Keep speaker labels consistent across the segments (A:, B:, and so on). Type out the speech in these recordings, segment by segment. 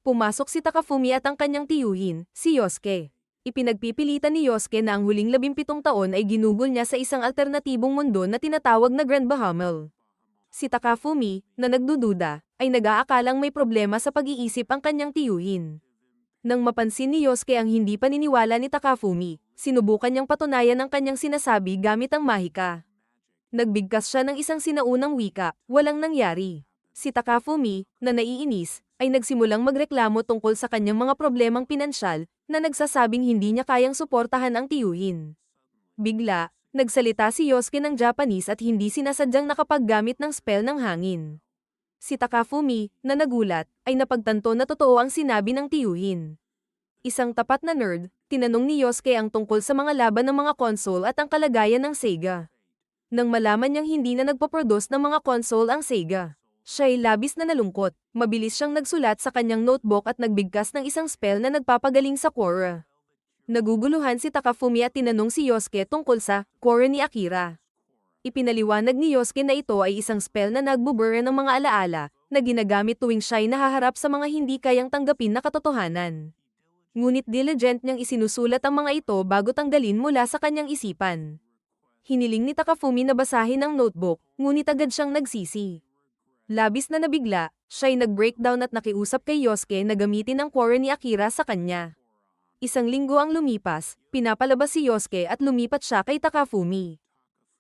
A: Pumasok si Takafumi at ang kanyang tiyuhin, si Yosuke. Ipinagpipilitan ni Yosuke na ang huling 17 taon ay ginugol niya sa isang alternatibong mundo na tinatawag na Grand Bahamel. Si Takafumi, na nagdududa, ay nag-aakalang may problema sa pag-iisip ang kanyang tiyuhin. Nang mapansin ni Yosuke ang hindi paniniwala ni Takafumi, sinubukan niyang patunayan ang kanyang sinasabi gamit ang mahika. Nagbigkas siya ng isang sinaunang wika, walang nangyari. Si Takafumi, na naiinis, ay nagsimulang magreklamo tungkol sa kanyang mga problemang pinansyal, na nagsasabing hindi niya kayang suportahan ang tiyuhin. Bigla, nagsalita si Yosuke ng Japanese at hindi sinasadyang nakapaggamit ng spell ng hangin. Si Takafumi, na nagulat, ay napagtanto na totoo ang sinabi ng tiyuhin. Isang tapat na nerd, tinanong ni Yosuke ang tungkol sa mga laban ng mga console at ang kalagayan ng Sega. Nang malaman niyang hindi na nagpo-produce ng mga console ang Sega, siya ay labis na nalungkot. Mabilis siyang nagsulat sa kanyang notebook at nagbigkas ng isang spell na nagpapagaling sa Quora. Naguguluhan si Takafumi at tinanong si Yosuke tungkol sa Quora ni Akira. Ipinaliwanag ni Yosuke na ito ay isang spell na nagbubura ng mga alaala, na ginagamit tuwing siya ay nahaharap sa mga hindi kayang tanggapin na katotohanan. Ngunit diligent niyang isinusulat ang mga ito bago tanggalin mula sa kanyang isipan. Hiniling ni Takafumi na basahin ang notebook, ngunit agad siyang nagsisi. Labis na nabigla, siya ay nag-breakdown at nakiusap kay Yosuke na gamitin ang Quora ni Akira sa kanya. Isang linggo ang lumipas, pinapalabas si Yosuke at lumipat siya kay Takafumi.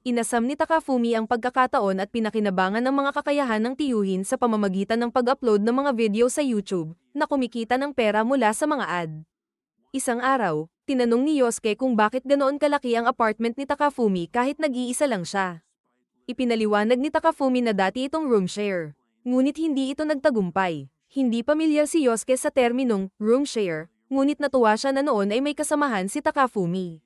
A: Inasam ni Takafumi ang pagkakataon at pinakinabangan ng mga kakayahan ng tiyuhin sa pamamagitan ng pag-upload ng mga video sa YouTube, na kumikita ng pera mula sa mga ad. Isang araw, tinanong ni Yosuke kung bakit ganoon kalaki ang apartment ni Takafumi kahit nag-iisa lang siya. Ipinaliwanag ni Takafumi na dati itong room share. Ngunit hindi ito nagtagumpay. Hindi pamilyar si Yosuke sa terminong room share, ngunit natuwa siya na noon ay may kasamahan si Takafumi.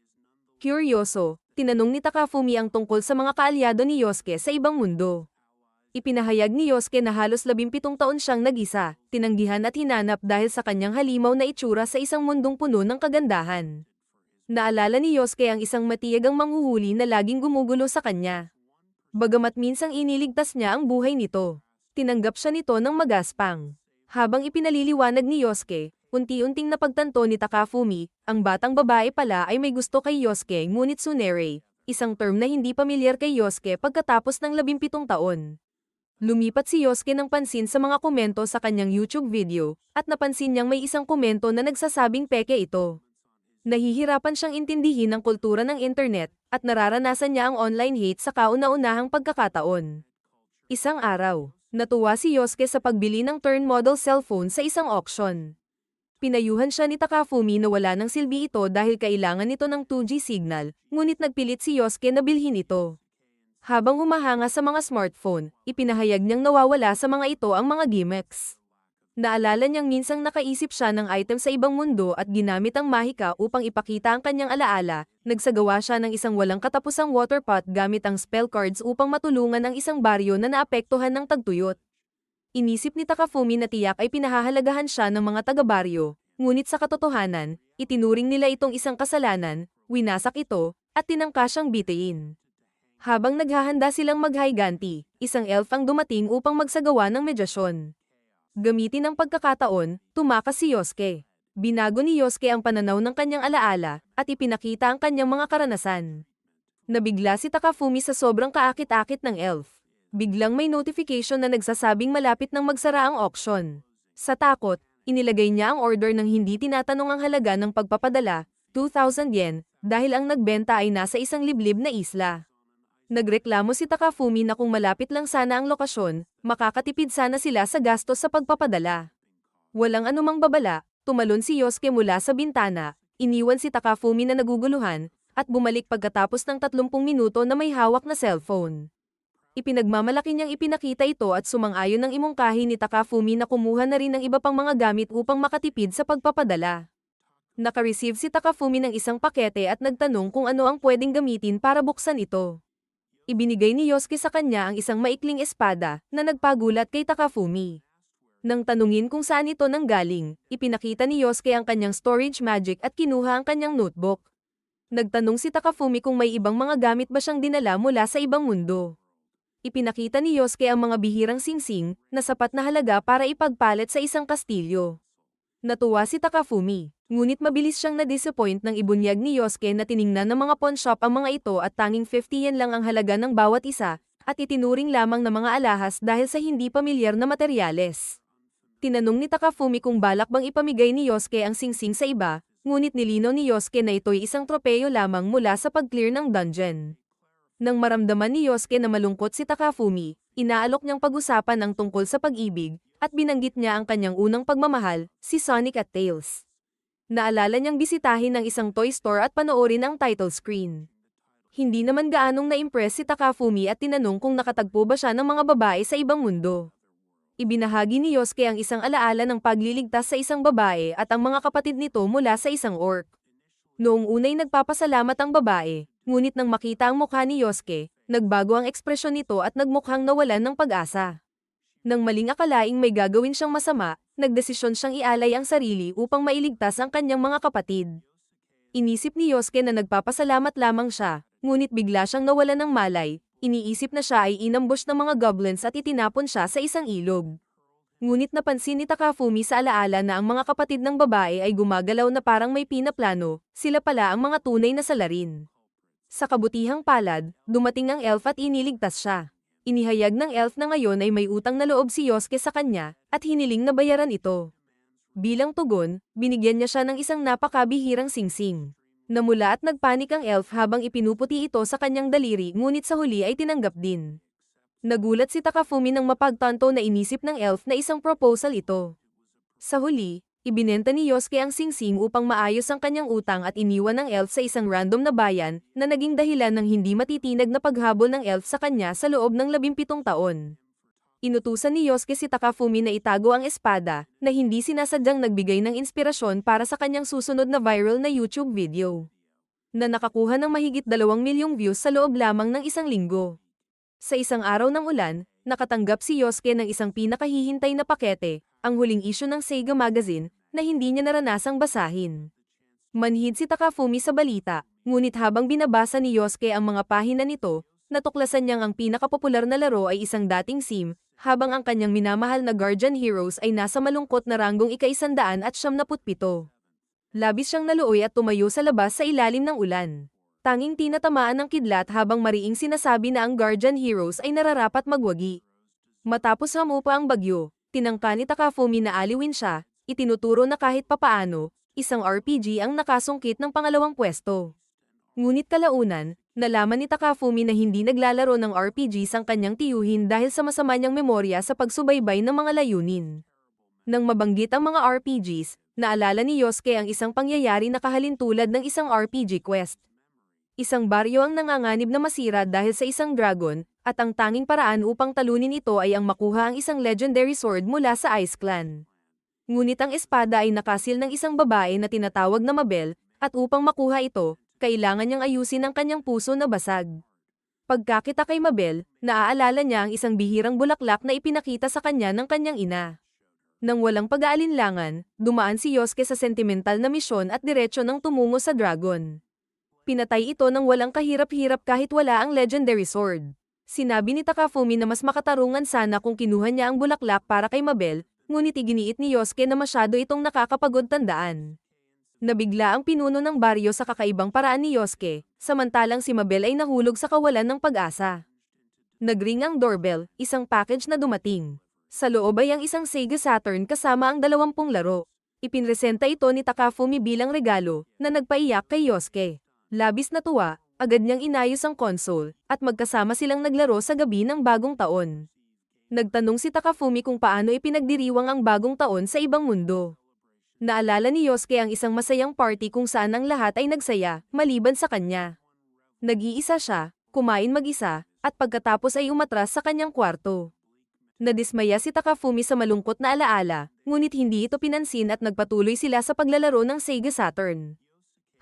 A: Kuryoso, tinanong ni Takafumi ang tungkol sa mga kaalyado ni Yosuke sa ibang mundo. Ipinahayag ni Yosuke na halos 17 taon siyang nag-isa, tinanggihan at hinanap dahil sa kanyang halimaw na itsura sa isang mundong puno ng kagandahan. Naalala ni Yosuke ang isang matiyagang manghuhuli na laging gumugulo sa kanya. Bagamat minsang iniligtas niya ang buhay nito, tinanggap siya nito ng magaspang. Habang ipinaliliwanag ni Yosuke, unti-unting napagtanto ni Takafumi, ang batang babae pala ay may gusto kay Yosuke ngunit tsundere, isang term na hindi pamilyar kay Yosuke pagkatapos ng 17 taon. Lumipat si Yosuke ng pansin sa mga komento sa kanyang YouTube video, at napansin niyang may isang komento na nagsasabing peke ito. Nahihirapan siyang intindihin ang kultura ng internet, at nararanasan niya ang online hate sa kauna-unahang pagkakataon. Isang araw, natuwa si Yosuke sa pagbili ng turn model cellphone sa isang auction. Pinayuhan siya ni Takafumi na wala ng silbi ito dahil kailangan nito ng 2G signal, ngunit nagpilit si Yosuke na bilhin ito. Habang humahanga sa mga smartphone, ipinahayag niyang nawawala sa mga ito ang mga gimmicks. Naalala niyang minsang nakaisip siya ng item sa ibang mundo at ginamit ang mahika upang ipakita ang kanyang alaala. Nagsagawa siya ng isang walang katapusang water pot gamit ang spell cards upang matulungan ang isang baryo na naapektuhan ng tagtuyot. Inisip ni Takafumi na tiyak ay pinahahalagahan siya ng mga taga-baryo, ngunit sa katotohanan, itinuring nila itong isang kasalanan, winasak ito, at tinangka siyang bitiin. Habang naghahanda silang maghiganti, isang elf ang dumating upang magsagawa ng medyasyon. Gamitin ang pagkakataon, tumakas si Yosuke. Binago ni Yosuke ang pananaw ng kanyang alaala, at ipinakita ang kanyang mga karanasan. Nabigla si Takafumi sa sobrang kaakit-akit ng elf. Biglang may notification na nagsasabing malapit nang magsara ang auction. Sa takot, inilagay niya ang order ng hindi tinatanong ang halaga ng pagpapadala, 2,000 yen, dahil ang nagbenta ay nasa isang liblib na isla. Nagreklamo si Takafumi na kung malapit lang sana ang lokasyon, makakatipid sana sila sa gastos sa pagpapadala. Walang anumang babala, tumalon si Yosuke mula sa bintana, iniwan si Takafumi na naguguluhan, at bumalik pagkatapos ng 30 minuto na may hawak na cellphone. Ipinagmamalaki niyang ipinakita ito at sumang-ayon ng imungkahi ni Takafumi na kumuha na rin ng iba pang mga gamit upang makatipid sa pagpapadala. Naka-receive si Takafumi ng isang pakete at nagtanong kung ano ang pwedeng gamitin para buksan ito. Ibinigay ni Yosuke sa kanya ang isang maikling espada na nagpagulat kay Takafumi. Nang tanungin kung saan ito nanggaling, ipinakita ni Yosuke ang kanyang storage magic at kinuha ang kanyang notebook. Nagtanong si Takafumi kung may ibang mga gamit ba siyang dinala mula sa ibang mundo. Ipinakita ni Yosuke ang mga bihirang singsing na sapat na halaga para ipagpalit sa isang kastilyo. Natuwa si Takafumi, ngunit mabilis siyang na-disappoint nang ibunyag ni Yosuke na tiningnan ng mga pawn shop ang mga ito at tanging 50 yen lang ang halaga ng bawat isa, at itinuring lamang na mga alahas dahil sa hindi pamilyar na materyales. Tinanong ni Takafumi kung balak bang ipamigay ni Yosuke ang singsing sa iba, ngunit nilinaw ni Yosuke na ito'y isang tropeyo lamang mula sa pag-clear ng dungeon. Nang maramdaman ni Yosuke na malungkot si Takafumi, inaalok niyang pag-usapan ang tungkol sa pag-ibig, at binanggit niya ang kanyang unang pagmamahal, si Sonic at Tails. Naalala niyang bisitahin ang isang toy store at panoorin ang title screen. Hindi naman gaanong na-impress si Takafumi at tinanong kung nakatagpo ba siya ng mga babae sa ibang mundo. Ibinahagi ni Yosuke ang isang alaala ng pagliligtas sa isang babae at ang mga kapatid nito mula sa isang orc. Noong unay nagpapasalamat ang babae, ngunit nang makita ang mukha ni Yosuke, nagbago ang ekspresyon nito at nagmukhang nawalan ng pag-asa. Nang maling akalaing may gagawin siyang masama, nagdesisyon siyang ialay ang sarili upang mailigtas ang kanyang mga kapatid. Inisip ni Yosuke na nagpapasalamat lamang siya, ngunit bigla siyang nawalan ng malay, iniisip na siya ay inambush ng mga goblins at itinapon siya sa isang ilog. Ngunit napansin ni Takafumi sa alaala na ang mga kapatid ng babae ay gumagalaw na parang may pinaplano, sila pala ang mga tunay na salarin. Sa kabutihang palad, dumating ang elf at iniligtas siya. Inihayag ng elf na ngayon ay may utang na loob si Yosuke sa kanya, at hiniling na bayaran ito. Bilang tugon, binigyan niya siya ng isang napakabihirang singsing. Namula at nagpanik ang elf habang ipinuputi ito sa kanyang daliri ngunit sa huli ay tinanggap din. Nagulat si Takafumi nang mapagtanto na inisip ng elf na isang proposal ito. Sa huli, ibinenta ni Yosuke ang singsing upang maayos ang kanyang utang at iniwan ng elf sa isang random na bayan na naging dahilan ng hindi matitinag na paghabol ng elf sa kanya sa loob ng 17 taon. Inutusan ni Yosuke si Takafumi na itago ang espada, na hindi sinasadyang nagbigay ng inspirasyon para sa kanyang susunod na viral na YouTube video, na nakakuha ng mahigit 2 milyong views sa loob lamang ng isang linggo. Sa isang araw ng ulan, nakatanggap si Yosuke ng isang pinakahihintay na pakete, ang huling issue ng Sega Magazine, na hindi niya naranasang basahin. Manhid si Takafumi sa balita, ngunit habang binabasa ni Yosuke ang mga pahina nito, natuklasan niyang ang pinakapopular na laro ay isang dating sim, habang ang kanyang minamahal na Guardian Heroes ay nasa malungkot na ranggong ika-177. Labis siyang naluoy at tumayo sa labas sa ilalim ng ulan. Tanging tinatamaan ng kidlat habang mariing sinasabi na ang Guardian Heroes ay nararapat magwagi. Matapos hamupa ang bagyo, tinangka ni Takafumi na aliwin siya, itinuturo na kahit papaano, isang RPG ang nakasungkit ng pangalawang pwesto. Ngunit kalaunan, nalaman ni Takafumi na hindi naglalaro ng RPGs ang kanyang tiyuhin dahil sa masama niyang memorya sa pagsubaybay ng mga layunin. Nang mabanggit ang mga RPGs, naalala ni Yosuke ang isang pangyayari na kahalintulad ng isang RPG quest. Isang baryo ang nanganganib na masira dahil sa isang dragon, at ang tanging paraan upang talunin ito ay ang makuha ang isang legendary sword mula sa Ice Clan. Ngunit ang espada ay nakasil ng isang babae na tinatawag na Mabel, at upang makuha ito, kailangan niyang ayusin ang kanyang puso na basag. Pagkakita kay Mabel, naaalala niya ang isang bihirang bulaklak na ipinakita sa kanya ng kanyang ina. Nang walang pag-aalinlangan, dumaan si Yosuke sa sentimental na misyon at diretso nang tumungo sa dragon. Pinatay ito nang walang kahirap-hirap kahit wala ang legendary sword. Sinabi ni Takafumi na mas makatarungan sana kung kinuha niya ang bulaklak para kay Mabel, ngunit iginiit ni Yosuke na masyado itong nakakapagod tandaan. Nabigla ang pinuno ng baryo sa kakaibang paraan ni Yosuke, samantalang si Mabel ay nahulog sa kawalan ng pag-asa. Nagring ang doorbell, isang package na dumating. Sa loob ay ang isang Sega Saturn kasama ang 20 laro. Ipinresenta ito ni Takafumi bilang regalo, na nagpaiyak kay Yosuke. Labis na tuwa, agad niyang inayos ang console, at magkasama silang naglaro sa gabi ng bagong taon. Nagtanong si Takafumi kung paano ipinagdiriwang ang bagong taon sa ibang mundo. Naalala ni Yosuke ang isang masayang party kung saan ang lahat ay nagsaya, maliban sa kanya. Nag-iisa siya, kumain mag-isa, at pagkatapos ay umatras sa kanyang kwarto. Nadismaya si Takafumi sa malungkot na alaala, ngunit hindi ito pinansin at nagpatuloy sila sa paglalaro ng Sega Saturn.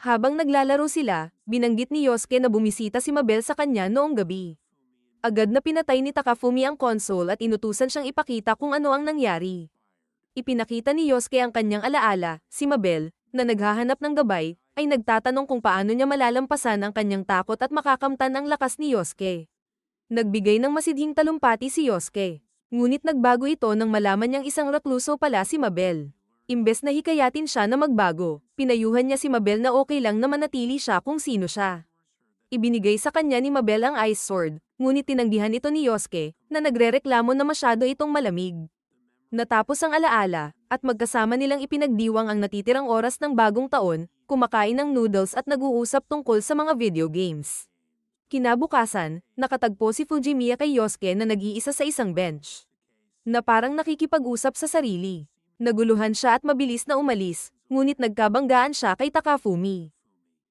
A: Habang naglalaro sila, binanggit ni Yosuke na bumisita si Mabel sa kanya noong gabi. Agad na pinatay ni Takafumi ang console at inutusan siyang ipakita kung ano ang nangyari. Ipinakita ni Yosuke ang kanyang alaala, si Mabel, na naghahanap ng gabay, ay nagtatanong kung paano niya malalampasan ang kanyang takot at makakamtan ang lakas ni Yosuke. Nagbigay ng masidhing talumpati si Yosuke, ngunit nagbago ito nang malaman niyang isang rekluso pala si Mabel. Imbes na hikayatin siya na magbago, pinayuhan niya si Mabel na okay lang na manatili siya kung sino siya. Ibinigay sa kanya ni Mabel ang Ice Sword, ngunit tinanggihan ito ni Yosuke, na nagrereklamo na masyado itong malamig. Natapos ang alaala, at magkasama nilang ipinagdiwang ang natitirang oras ng bagong taon, kumakain ng noodles at nag-uusap tungkol sa mga video games. Kinabukasan, nakatagpo si Fujimiya kay Yosuke na nag-iisa sa isang bench. Na parang nakikipag-usap sa sarili. Naguluhan siya at mabilis na umalis, ngunit nagkabanggaan siya kay Takafumi.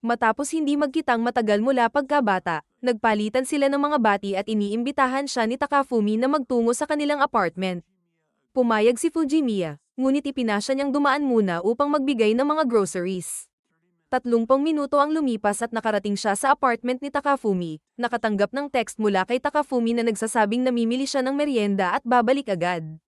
A: Matapos hindi magkitang matagal mula pagkabata, nagpalitan sila ng mga bati at iniimbitahan siya ni Takafumi na magtungo sa kanilang apartment. Pumayag si Fujimiya, ngunit ipinasya niyang dumaan muna upang magbigay ng mga groceries. 30 minuto ang lumipas at nakarating siya sa apartment ni Takafumi, nakatanggap ng text mula kay Takafumi na nagsasabing namimili siya ng merienda at babalik agad.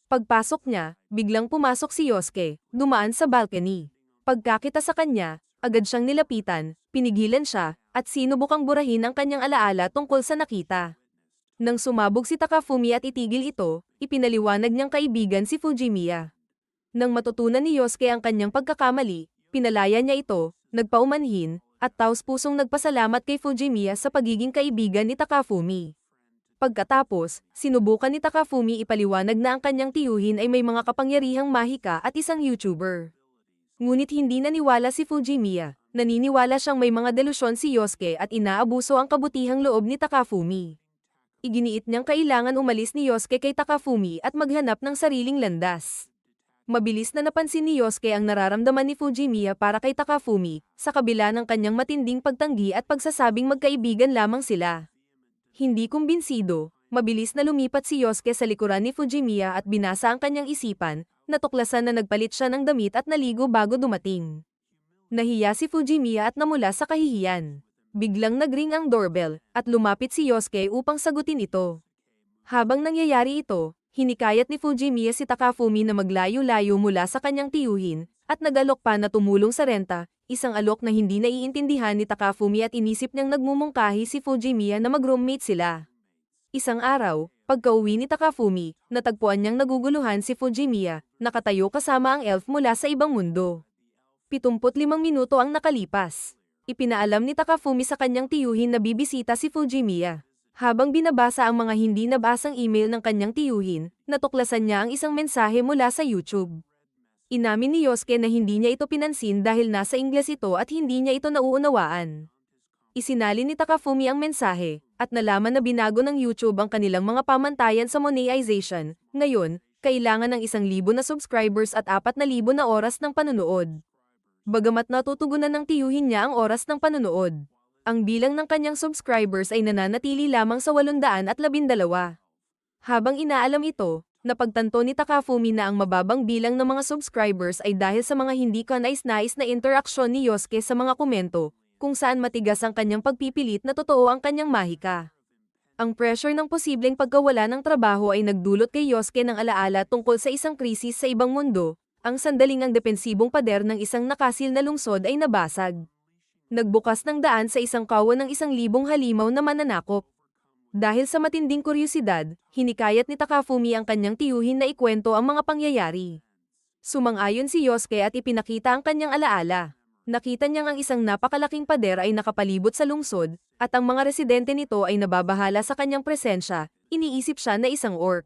A: Pagpasok niya, biglang pumasok si Yosuke, dumaan sa balcony. Pagkakita sa kanya, agad siyang nilapitan, pinigilan siya, at sinubukang burahin ang kanyang alaala tungkol sa nakita. Nang sumabog si Takafumi at itigil ito, ipinaliwanag niyang kaibigan si Fujimiya. Nang matutunan ni Yosuke ang kanyang pagkakamali, pinalaya niya ito, nagpaumanhin, at taos-pusong nagpasalamat kay Fujimiya sa pagiging kaibigan ni Takafumi. Pagkatapos, sinubukan ni Takafumi ipaliwanag na ang kanyang tiyuhin ay may mga kapangyarihang mahika at isang YouTuber. Ngunit hindi naniwala si Fujimiya, naniniwala siyang may mga delusyon si Yosuke at inaabuso ang kabutihang loob ni Takafumi. Iginiit niyang kailangan umalis ni Yosuke kay Takafumi at maghanap ng sariling landas. Mabilis na napansin ni Yosuke ang nararamdaman ni Fujimiya para kay Takafumi, sa kabila ng kanyang matinding pagtanggi at pagsasabing magkaibigan lamang sila. Hindi kumbinsido, mabilis na lumipat si Yosuke sa likuran ni Fujimiya at binasa ang kanyang isipan, natuklasan na nagpalit siya ng damit at naligo bago dumating. Nahiya si Fujimiya at namula sa kahihiyan. Biglang nagring ang doorbell, at lumapit si Yosuke upang sagutin ito. Habang nangyayari ito, hinikayat ni Fujimiya si Takafumi na maglayo-layo mula sa kanyang tiyuhin, at nag-alok pa na tumulong sa renta, isang alok na hindi naiintindihan ni Takafumi at inisip niyang nagmumungkahi si Fujimiya na mag-roommate sila. Isang araw, pagka-uwi ni Takafumi, natagpuan niyang naguguluhan si Fujimiya, nakatayo kasama ang elf mula sa ibang mundo. 75 minuto ang nakalipas. Ipinaalam ni Takafumi sa kanyang tiyuhin na bibisita si Fujimiya. Habang binabasa ang mga hindi nabasang email ng kanyang tiyuhin, natuklasan niya ang isang mensahe mula sa YouTube. Inamin ni Yosuke na hindi niya ito pinansin dahil nasa Ingles ito at hindi niya ito nauunawaan. Isinalin ni Takafumi ang mensahe, at nalaman na binago ng YouTube ang kanilang mga pamantayan sa monetization. Ngayon, kailangan ng 1,000 na subscribers at 4,000 na oras ng panunood. Bagamat natutugunan ng tiyuhin niya ang oras ng panunood, ang bilang ng kanyang subscribers ay nananatili lamang sa 812. Habang inaalam ito, napagtanto ni Takafumi na ang mababang bilang ng mga subscribers ay dahil sa mga hindi kanais-nais na interaksyon ni Yosuke sa mga komento, kung saan matigas ang kanyang pagpipilit na totoo ang kanyang mahika. Ang pressure ng posibleng pagkawala ng trabaho ay nagdulot kay Yosuke ng alaala tungkol sa isang krisis sa ibang mundo. Ang sandaling ang depensibong pader ng isang nakasil na lungsod ay nabasag. Nagbukas ng daan sa isang kawan ng 1,000 halimaw na mananakop. Dahil sa matinding kuryosidad, hinikayat ni Takafumi ang kanyang tiyuhin na ikwento ang mga pangyayari. Sumang-ayon si Yosuke at ipinakita ang kanyang alaala. Nakita niyang ang isang napakalaking pader ay nakapalibot sa lungsod, at ang mga residente nito ay nababahala sa kanyang presensya, iniisip siya na isang orc.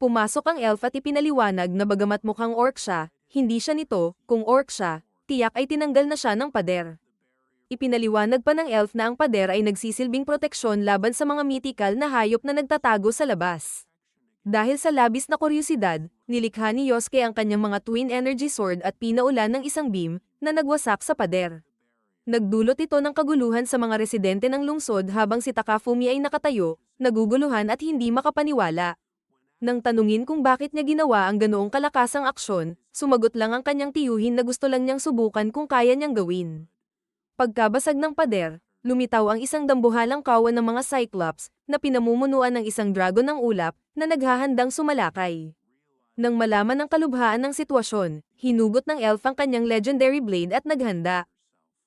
A: Pumasok ang elf at ipinaliwanag na bagamat mukhang orc siya, hindi siya nito, kung orc siya, tiyak ay tinanggal na siya ng pader. Ipinaliwanag pa ng elf na ang pader ay nagsisilbing proteksyon laban sa mga mythical na hayop na nagtatago sa labas. Dahil sa labis na kuryosidad, nilikha ni Yosuke ang kanyang mga twin energy sword at pinaulan ng isang beam na nagwasak sa pader. Nagdulot ito ng kaguluhan sa mga residente ng lungsod habang si Takafumi ay nakatayo, naguguluhan at hindi makapaniwala. Nang tanungin kung bakit niya ginawa ang ganoong kalakasang aksyon, sumagot lang ang kanyang tiyuhin na gusto lang niyang subukan kung kaya niyang gawin. Pagkabasag ng pader, lumitaw ang isang dambuhalang kawan ng mga Cyclops na pinamumunuan ng isang dragon ng ulap na naghahandang sumalakay. Nang malaman ang kalubhaan ng sitwasyon, hinugot ng elf ang kanyang legendary blade at naghanda.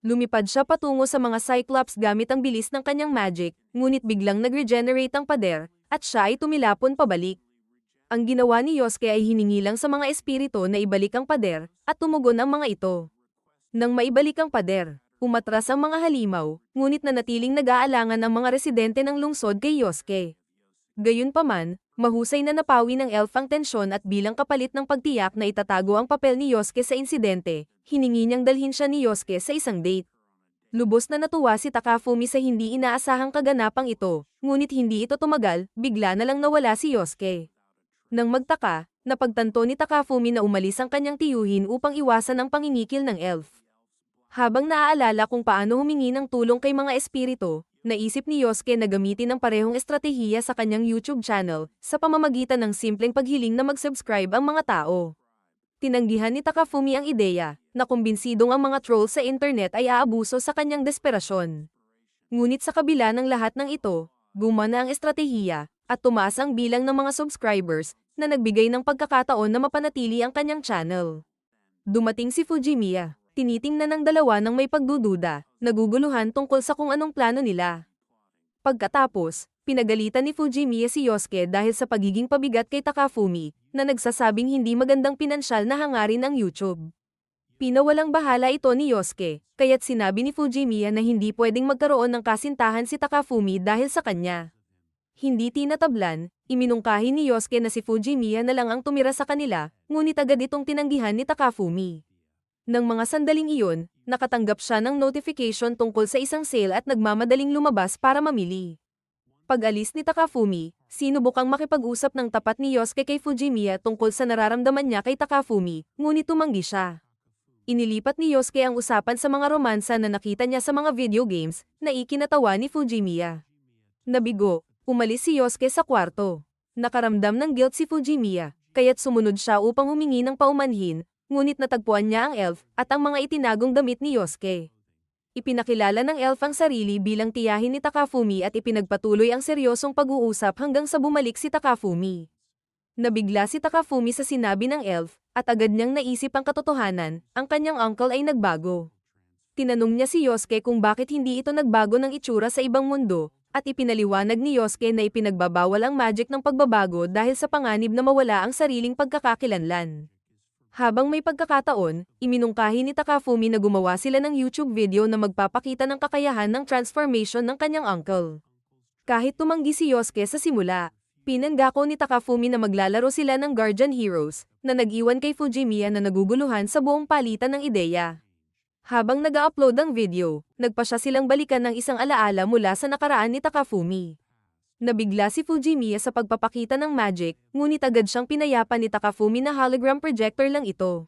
A: Lumipad siya patungo sa mga Cyclops gamit ang bilis ng kanyang magic, ngunit biglang nag-regenerate ang pader, at siya ay tumilapon pabalik. Ang ginawa ni Yosuke ay hiningi lang sa mga espiritu na ibalik ang pader, at tumugon ang mga ito. Nang maibalik ang pader, umatras ang mga halimaw, ngunit nanatiling nag-aalangan ang mga residente ng lungsod kay Yosuke. Gayunpaman, mahusay na napawi ng elf ang tensyon at bilang kapalit ng pagtiyak na itatago ang papel ni Yosuke sa insidente, hiningi niyang dalhin siya ni Yosuke sa isang date. Lubos na natuwa si Takafumi sa hindi inaasahang kaganapang ito, ngunit hindi ito tumagal, bigla na lang nawala si Yosuke. Nang magtaka, napagtanto ni Takafumi na umalis ang kanyang tiyuhin upang iwasan ang pangingikil ng elf. Habang naaalala kung paano humingi ng tulong kay mga espiritu, naisip ni Yosuke na gamitin ang parehong estratehiya sa kanyang YouTube channel, sa pamamagitan ng simpleng paghiling na mag-subscribe ang mga tao. Tinanggihan ni Takafumi ang ideya, na kumbinsidong ang mga trolls sa internet ay aabuso sa kanyang desperasyon. Ngunit sa kabila ng lahat ng ito, gumana ang estratehiya, at tumaas ang bilang ng mga subscribers, na nagbigay ng pagkakataon na mapanatili ang kanyang channel. Dumating si Fujimiya. Tinitingnan ng dalawa ng may pagdududa, naguguluhan tungkol sa kung anong plano nila. Pagkatapos, pinagalitan ni Fujimiya si Yosuke dahil sa pagiging pabigat kay Takafumi, na nagsasabing hindi magandang pinansyal na hangarin ang YouTube. Pinawalang bahala ito ni Yosuke, kaya't sinabi ni Fujimiya na hindi pwedeng magkaroon ng kasintahan si Takafumi dahil sa kanya. Hindi tinatablan, iminungkahi ni Yosuke na si Fujimiya na lang ang tumira sa kanila, ngunit agad itong tinanggihan ni Takafumi. Nang mga sandaling iyon, nakatanggap siya ng notification tungkol sa isang sale at nagmamadaling lumabas para mamili. Pag-alis ni Takafumi, sinubukang makipag-usap ng tapat ni Yosuke kay Fujimiya tungkol sa nararamdaman niya kay Takafumi, ngunit tumanggi siya. Inilipat ni Yosuke ang usapan sa mga romansa na nakita niya sa mga video games, na ikinatawa ni Fujimiya. Nabigo, umalis si Yosuke sa kwarto. Nakaramdam ng guilt si Fujimiya, kaya't sumunod siya upang humingi ng paumanhin, ngunit natagpuan niya ang elf at ang mga itinagong damit ni Yosuke. Ipinakilala ng elf ang sarili bilang tiyahin ni Takafumi at ipinagpatuloy ang seryosong pag-uusap hanggang sa bumalik si Takafumi. Nabigla si Takafumi sa sinabi ng elf, at agad niyang naisip ang katotohanan, ang kanyang uncle ay nagbago. Tinanong niya si Yosuke kung bakit hindi ito nagbago ng itsura sa ibang mundo, at ipinaliwanag ni Yosuke na ipinagbabawal ang magic ng pagbabago dahil sa panganib na mawala ang sariling pagkakakilanlan. Habang may pagkakataon, iminungkahi ni Takafumi na gumawa sila ng YouTube video na magpapakita ng kakayahan ng transformation ng kanyang uncle. Kahit tumanggi si Yosuke sa simula, pinanggako ni Takafumi na maglalaro sila ng Guardian Heroes, na nag-iwan kay Fujimiya na naguguluhan sa buong palitan ng ideya. Habang nag-upload ang video, nagpasya silang balikan ng isang alaala mula sa nakaraan ni Takafumi. Nabigla si Fujimiya sa pagpapakita ng magic, ngunit agad siyang pinayapan ni Takafumi na hologram projector lang ito.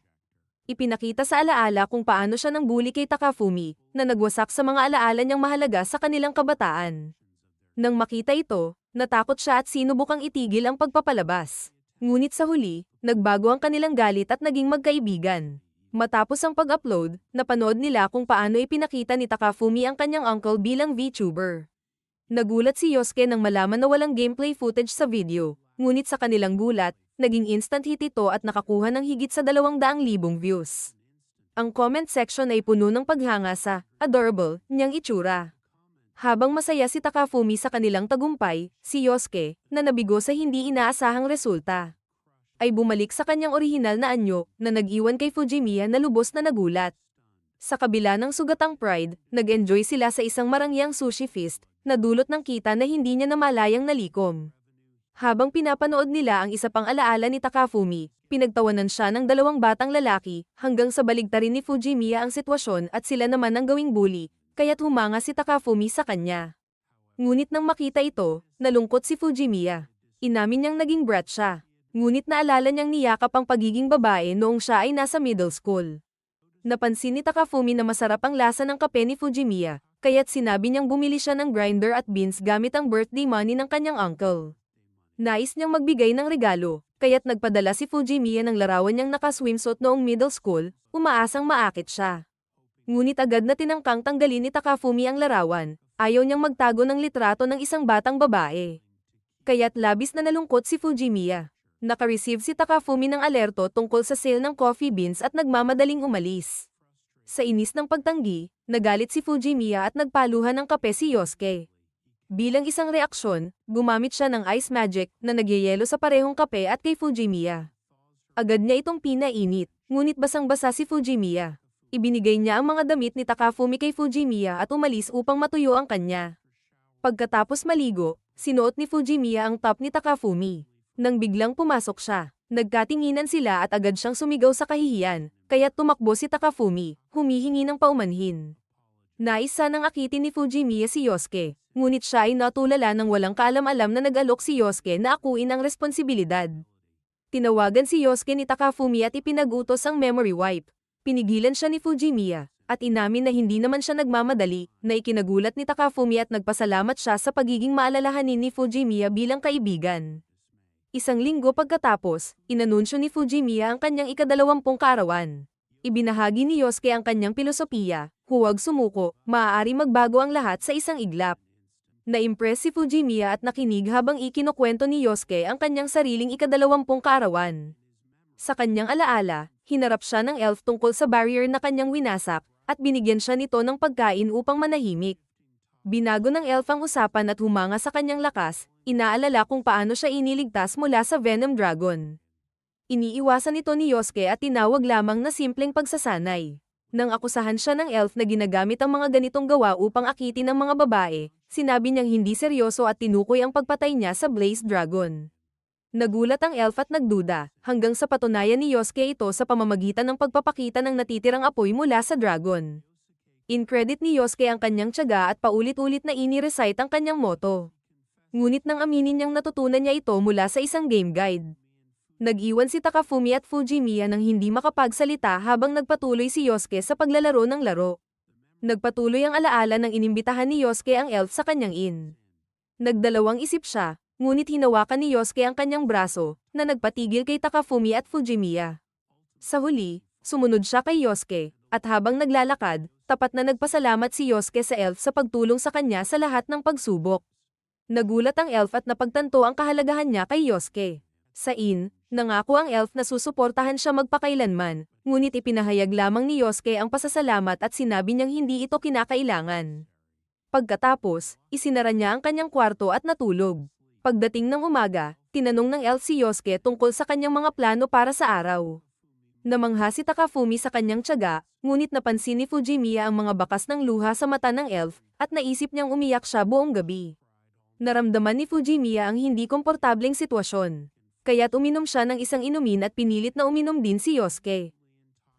A: Ipinakita sa alaala kung paano siya nang bully kay Takafumi, na nagwasak sa mga alaala niyang mahalaga sa kanilang kabataan. Nang makita ito, natakot siya at sinubukang itigil ang pagpapalabas. Ngunit sa huli, nagbago ang kanilang galit at naging magkaibigan. Matapos ang pag-upload, napanood nila kung paano ipinakita ni Takafumi ang kanyang uncle bilang VTuber. Nagulat si Yosuke nang malaman na walang gameplay footage sa video, ngunit sa kanilang gulat, naging instant hit ito at nakakuha ng higit sa 200,000 views. Ang comment section ay puno ng paghanga sa adorable niyang itsura. Habang masaya si Takafumi sa kanilang tagumpay, si Yosuke, na nabigo sa hindi inaasahang resulta, ay bumalik sa kanyang orihinal na anyo na nag-iwan kay Fujimiya na lubos na nagulat. Sa kabila ng sugatang pride, nag-enjoy sila sa isang marangyang sushi feast, na dulot ng kita na hindi niya namalayang nalikom. Habang pinapanood nila ang isa pang alaala ni Takafumi, pinagtawanan siya ng dalawang batang lalaki, hanggang sa baligtarin ni Fujimiya ang sitwasyon at sila naman ang gawing bully, kaya't humanga si Takafumi sa kanya. Ngunit nang makita ito, nalungkot si Fujimiya. Inamin niyang naging brat siya, ngunit naalala niyang niyakap ang pagiging babae noong siya ay nasa middle school. Napansin ni Takafumi na masarap ang lasa ng kape ni Fujimiya, kaya't sinabi niyang bumili siya ng grinder at beans gamit ang birthday money ng kanyang uncle. Nais niyang magbigay ng regalo, kaya't nagpadala si Fujimiya ng larawan niyang naka-swimsuit noong middle school, umaasang maakit siya. Ngunit agad na tinangkang tanggalin ni Takafumi ang larawan, ayaw niyang magtago ng litrato ng isang batang babae. Kaya't labis na nalungkot si Fujimiya. Naka-receive si Takafumi ng alerto tungkol sa sale ng coffee beans at nagmamadaling umalis. Sa inis ng pagtanggi, nagalit si Fujimiya at nagpaluhan ng kape si Yosuke. Bilang isang reaksyon, gumamit siya ng ice magic na nagyayelo sa parehong kape at kay Fujimiya. Agad niya itong pinainit, ngunit basang-basa si Fujimiya. Ibinigay niya ang mga damit ni Takafumi kay Fujimiya at umalis upang matuyo ang kanya. Pagkatapos maligo, sinuot ni Fujimiya ang top ni Takafumi. Nang biglang pumasok siya, nagkatinginan sila at agad siyang sumigaw sa kahihiyan, kaya't tumakbo si Takafumi, humihingi ng paumanhin. Nais sanang akitin ni Fujimiya si Yosuke, ngunit siya ay natulala ng walang kaalam-alam na nag-alok si Yosuke na akuin ang responsibilidad. Tinawagan si Yosuke ni Takafumi at ipinag-utos ang memory wipe. Pinigilan siya ni Fujimiya, at inamin na hindi naman siya nagmamadali, na ikinagulat ni Takafumi at nagpasalamat siya sa pagiging maalalahanin ni Fujimiya bilang kaibigan. Isang linggo pagkatapos, inanunsyo ni Fujimiya ang kanyang ika-20 kaarawan. Ibinahagi ni Yosuke ang kanyang pilosopiya, huwag sumuko, maaari magbago ang lahat sa isang iglap. Na-impress si Fujimiya at nakinig habang ikinukwento ni Yosuke ang kanyang sariling ika-20 kaarawan. Sa kanyang alaala, hinarap siya ng elf tungkol sa barrier na kanyang winasak, at binigyan siya nito ng pagkain upang manahimik. Binago ng elf ang usapan at humanga sa kanyang lakas, inaalala kung paano siya iniligtas mula sa Venom Dragon. Iniiwasan ito ni Yosuke at tinawag lamang na simpleng pagsasanay. Nang akusahan siya ng elf na ginagamit ang mga ganitong gawa upang akitin ang mga babae, sinabi niyang hindi seryoso at tinukoy ang pagpatay niya sa Blaze Dragon. Nagulat ang elf at nagduda, hanggang sa patunayan ni Yosuke ito sa pamamagitan ng pagpapakita ng natitirang apoy mula sa dragon. In-credit ni Yosuke ang kanyang tiyaga at paulit-ulit na ini-recite ang kanyang motto. Ngunit nang aminin niyang natutunan niya ito mula sa isang game guide. Nag-iwan si Takafumi at Fujimiya nang hindi makapagsalita habang nagpatuloy si Yosuke sa paglalaro ng laro. Nagpatuloy ang alaala nang inimbitahan ni Yosuke ang elf sa kanyang inn. Nagdalawang isip siya, ngunit hinawakan ni Yosuke ang kanyang braso, na nagpatigil kay Takafumi at Fujimiya. Sa huli, sumunod siya kay Yosuke, at habang naglalakad, tapat na nagpasalamat si Yosuke sa elf sa pagtulong sa kanya sa lahat ng pagsubok. Nagulat ang elf at napagtanto ang kahalagahan niya kay Yosuke. Sa inn, nangako ang elf na susuportahan siya magpakailanman, ngunit ipinahayag lamang ni Yosuke ang pasasalamat at sinabi niyang hindi ito kinakailangan. Pagkatapos, isinara niya ang kanyang kwarto at natulog. Pagdating ng umaga, tinanong ng elf si Yosuke tungkol sa kanyang mga plano para sa araw. Namangha si Takafumi sa kanyang tiyaga, ngunit napansin ni Fujimiya ang mga bakas ng luha sa mata ng elf, at naisip niyang umiyak siya buong gabi. Naramdaman ni Fujimiya ang hindi komportableng sitwasyon. Kaya't uminom siya ng isang inumin at pinilit na uminom din si Yosuke.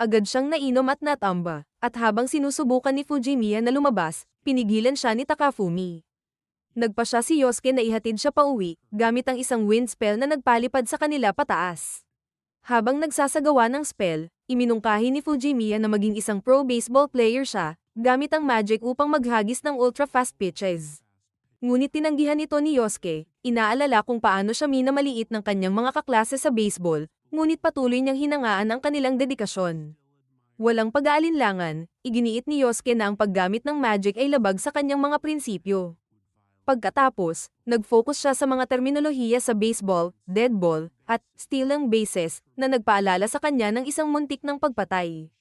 A: Agad siyang nainom at natamba, at habang sinusubukan ni Fujimiya na lumabas, pinigilan siya ni Takafumi. Nagpa siya si Yosuke na ihatid siya pauwi, gamit ang isang wind spell na nagpalipad sa kanila pataas. Habang nagsasagawa ng spell, iminungkahi ni Fujimiya na maging isang pro baseball player siya, gamit ang magic upang maghagis ng ultra-fast pitches. Ngunit tinanggihan ito ni Yosuke, inaalala kung paano siya minamaliit ng kanyang mga kaklase sa baseball, ngunit patuloy niyang hinangaan ang kanilang dedikasyon. Walang pag-aalinlangan, iginiit ni Yosuke na ang paggamit ng magic ay labag sa kanyang mga prinsipyo. Pagkatapos, nag-focus siya sa mga terminolohiya sa baseball, dead ball, at steal ng bases, na nagpaalala sa kanya ng isang muntik ng pagpatay.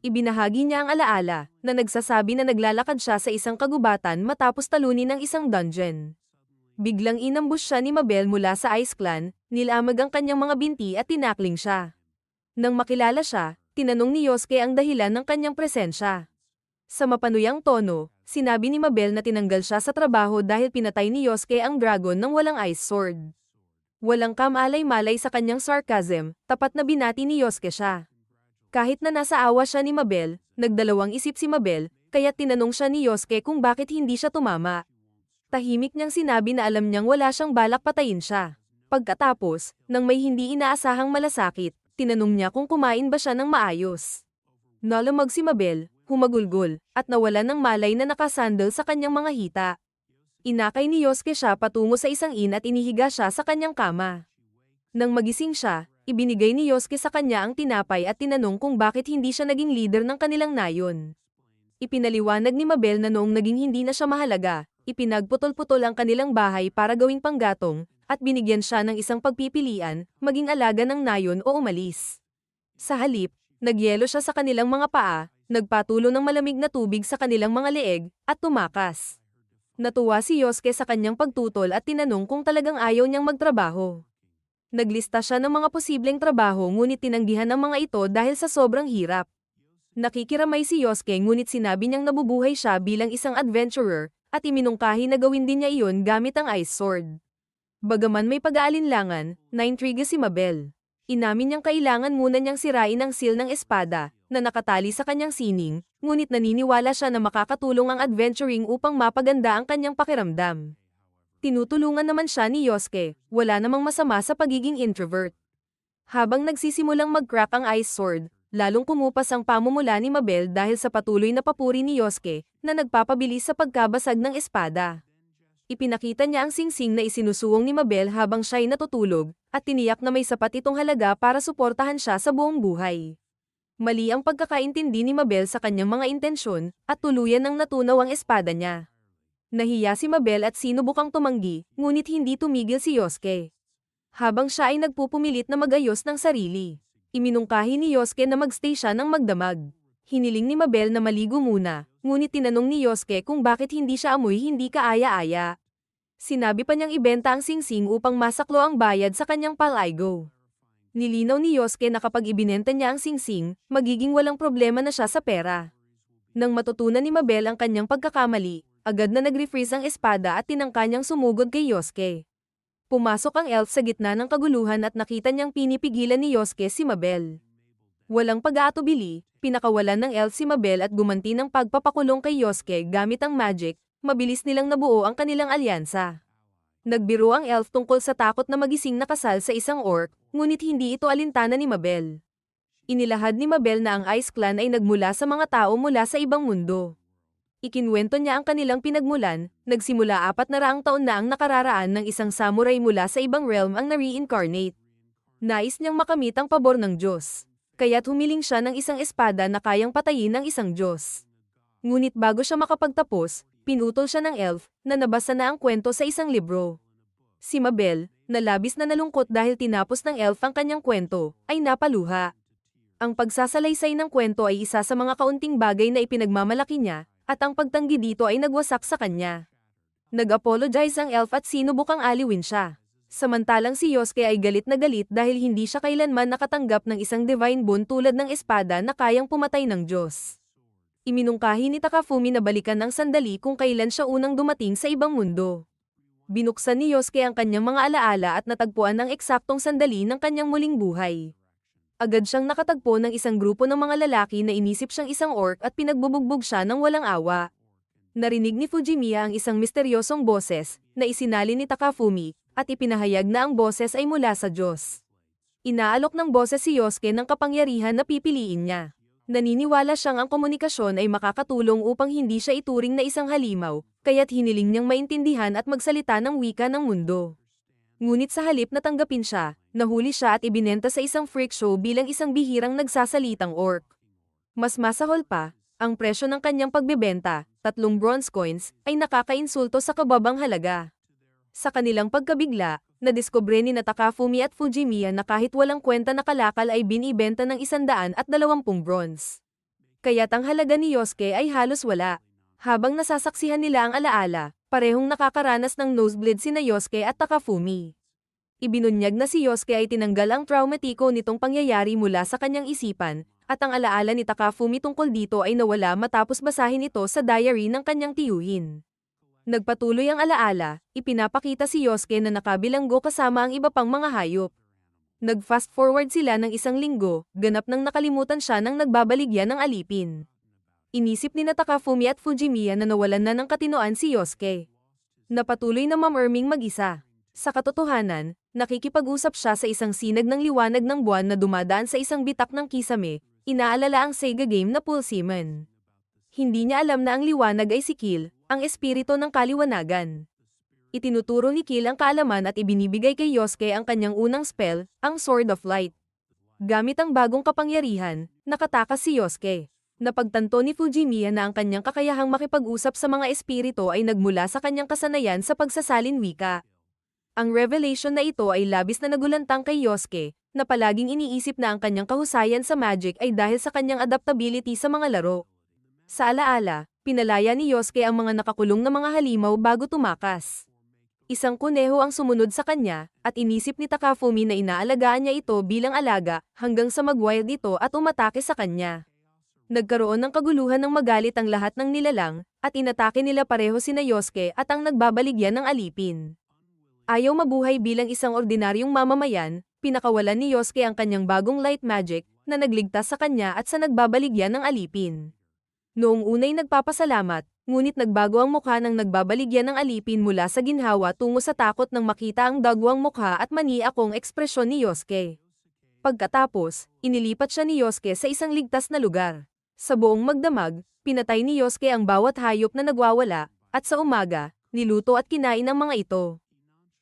A: Ibinahagi niya ang alaala, na nagsasabi na naglalakad siya sa isang kagubatan matapos talunin ng isang dungeon. Biglang inambush siya ni Mabel mula sa Ice Clan, nilamag ang kanyang mga binti at tinakling siya. Nang makilala siya, tinanong ni Yosuke ang dahilan ng kanyang presensya. Sa mapanuyang tono, sinabi ni Mabel na tinanggal siya sa trabaho dahil pinatay ni Yosuke ang dragon ng walang ice sword. Walang kamalay-malay sa kanyang sarcasm, tapat na binati ni Yosuke siya. Kahit na nasa awa siya ni Mabel, nagdalawang isip si Mabel, kaya tinanong siya ni Yosuke kung bakit hindi siya tumama. Tahimik niyang sinabi na alam niyang wala siyang balak patayin siya. Pagkatapos, nang may hindi inaasahang malasakit, tinanong niya kung kumain ba siya ng maayos. Nalamag si Mabel, humagulgol, at nawalan ng malay na nakasandal sa kanyang mga hita. Inakay ni Yosuke siya patungo sa isang inn at inihiga siya sa kanyang kama. Nang magising siya, ibinigay ni Yosuke sa kanya ang tinapay at tinanong kung bakit hindi siya naging leader ng kanilang nayon. Ipinaliwanag ni Mabel na noong naging hindi na siya mahalaga, ipinagputol-putol ang kanilang bahay para gawing panggatong, at binigyan siya ng isang pagpipilian, maging alaga ng nayon o umalis. Sa halip, nagyelo siya sa kanilang mga paa, nagpatulo ng malamig na tubig sa kanilang mga leeg, at tumakas. Natuwa si Yosuke sa kanyang pagtutol at tinanong kung talagang ayaw niyang magtrabaho. Naglista siya ng mga posibleng trabaho ngunit tinanggihan ang mga ito dahil sa sobrang hirap. Nakikiramay si Yosuke ngunit sinabi niyang nabubuhay siya bilang isang adventurer, at iminungkahi na gawin din niya iyon gamit ang Ice Sword. Bagaman may pag-aalinlangan, naintriga si Mabel. Inamin niyang kailangan muna niyang sirain ang seal ng espada, na nakatali sa kanyang sining, ngunit naniniwala siya na makakatulong ang adventuring upang mapaganda ang kanyang pakiramdam. Tinutulungan naman siya ni Yosuke, wala namang masama sa pagiging introvert. Habang nagsisimulang mag-crack ang Ice Sword, lalong pumupas ang pamumula ni Mabel dahil sa patuloy na papuri ni Yosuke, na nagpapabilis sa pagkabasag ng espada. Ipinakita niya ang singsing na isinusuong ni Mabel habang siya'y natutulog, at tiniyak na may sapat itong halaga para suportahan siya sa buong buhay. Mali ang pagkakaintindi ni Mabel sa kanyang mga intensyon, at tuluyan ng natunaw ang espada niya. Nahiya si Mabel at sinubukang tumanggi, ngunit hindi tumigil si Yosuke. Habang siya ay nagpupumilit na magayos ng sarili, iminungkahi ni Yosuke na magstay siya ng magdamag. Hiniling ni Mabel na maligo muna, ngunit tinanong ni Yosuke kung bakit hindi siya amoy hindi kaaya-aya. Sinabi pa niyang ibenta ang singsing upang masaklo ang bayad sa kanyang palaigo. Nilinaw ni Yosuke na kapag ibinenta niya ang singsing, magiging walang problema na siya sa pera. Nang matutunan ni Mabel ang kanyang pagkakamali, agad na nag-refreeze ang espada at tinangka niyang sumugod kay Yosuke. Pumasok ang elf sa gitna ng kaguluhan at nakita niyang pinipigilan ni Yosuke si Mabel. Walang pag-aatubili, pinakawalan ng elf si Mabel at gumanti ng pagpapakulong kay Yosuke gamit ang magic, mabilis nilang nabuo ang kanilang alyansa. Nagbiro ang elf tungkol sa takot na magising na kasal sa isang orc, ngunit hindi ito alintana ni Mabel. Inilahad ni Mabel na ang Ice Clan ay nagmula sa mga tao mula sa ibang mundo. Ikinwento niya ang kanilang pinagmulan, nagsimula 400 taon na ang nakararaan ng isang samurai mula sa ibang realm ang na-reincarnate. Nais niyang makamit ang pabor ng Diyos, kaya't humiling siya ng isang espada na kayang patayin ng isang Diyos. Ngunit bago siya makapagtapos, pinutol siya ng elf, na nabasa na ang kwento sa isang libro. Si Mabel, na labis na nalungkot dahil tinapos ng elf ang kanyang kwento, ay napaluha. Ang pagsasalaysay ng kwento ay isa sa mga kaunting bagay na ipinagmamalaki niya, at ang pagtanggi dito ay nagwasak sa kanya. Nag-apologize ang elf at sinubukang aliwin siya. Samantalang si Yosuke ay galit na galit dahil hindi siya kailanman nakatanggap ng isang divine boon tulad ng espada na kayang pumatay ng Diyos. Iminungkahi ni Takafumi na balikan ng sandali kung kailan siya unang dumating sa ibang mundo. Binuksan ni Yosuke ang kanyang mga alaala at natagpuan ang eksaktong sandali ng kanyang muling buhay. Agad siyang nakatagpo ng isang grupo ng mga lalaki na inisip siyang isang orc at pinagbubugbog siya ng walang awa. Narinig ni Fujimiya ang isang misteryosong boses, na isinalin ni Takafumi, at ipinahayag na ang boses ay mula sa Diyos. Inaalok ng boses si Yosuke ng kapangyarihan na pipiliin niya. Naniniwala siyang ang komunikasyon ay makakatulong upang hindi siya ituring na isang halimaw, kaya't hiniling niyang maintindihan at magsalita ng wika ng mundo. Ngunit sa halip na tanggapin siya, nahuli siya at ibinenta sa isang freak show bilang isang bihirang nagsasalitang orc. Mas masahol pa, ang presyo ng kanyang pagbebenta, 3 bronze coins, ay nakakainsulto sa kababang halaga. Sa kanilang pagkabigla, nadiskubre ni Takafumi at Fujimiya na kahit walang kwenta na kalakal ay binibenta ng 120 bronze. Kaya't ang halaga ni Yosuke ay halos wala. Habang nasasaksihan nila ang alaala, parehong nakakaranas ng nosebleed sina Yosuke at Takafumi. Ibinunyag na si Yosuke ay tinanggal ang traumatiko nitong pangyayari mula sa kanyang isipan, at ang alaala ni Takafumi tungkol dito ay nawala matapos basahin ito sa diary ng kanyang tiyuhin. Nagpatuloy ang alaala, ipinapakita si Yosuke na nakabilanggo kasama ang iba pang mga hayop. Nag-fast forward sila ng 1 linggo, ganap nang nakalimutan siya nang nagbabaligya ng alipin. Inisip ni Takafumi at Fujimiya na nawalan na ng katinoan si Yosuke. Napatuloy na mamerming mag-isa. Sa katotohanan, nakikipag-usap siya sa isang sinag ng liwanag ng buwan na dumadaan sa isang bitak ng kisame, inaalala ang Sega game na Pulseman. Hindi niya alam na ang liwanag ay si Kill, ang espiritu ng kaliwanagan. Itinuturo ni Kill ang kaalaman at ibinibigay kay Yosuke ang kanyang unang spell, ang Sword of Light. Gamit ang bagong kapangyarihan, nakatakas si Yosuke. Napagtanto ni Fujimiya na ang kanyang kakayahang makipag-usap sa mga espiritu ay nagmula sa kanyang kasanayan sa pagsasalin wika. Ang revelation na ito ay labis na nagulantang kay Yosuke, na palaging iniisip na ang kanyang kahusayan sa magic ay dahil sa kanyang adaptability sa mga laro. Sa alaala, pinalaya ni Yosuke ang mga nakakulong na mga halimaw bago tumakas. Isang kuneho ang sumunod sa kanya, at inisip ni Takafumi na inaalagaan niya ito bilang alaga, hanggang sa mag-wild ito at umatake sa kanya. Nagkaroon ng kaguluhan ng magalit ang lahat ng nilalang, at inatake nila pareho sina Yosuke at ang nagbabaligyan ng alipin. Ayaw mabuhay bilang isang ordinaryong mamamayan, pinakawalan ni Yosuke ang kanyang bagong light magic, na nagligtas sa kanya at sa nagbabaligyan ng alipin. Noong unay nagpapasalamat, ngunit nagbago ang mukha ng nagbabaligyan ng alipin mula sa ginhawa tungo sa takot nang makita ang dagwang mukha at maniakong ekspresyon ni Yosuke. Pagkatapos, inilipat siya ni Yosuke sa isang ligtas na lugar. Sa buong magdamag, pinatay ni Yosuke ang bawat hayop na nagwawala, at sa umaga, niluto at kinain ang mga ito.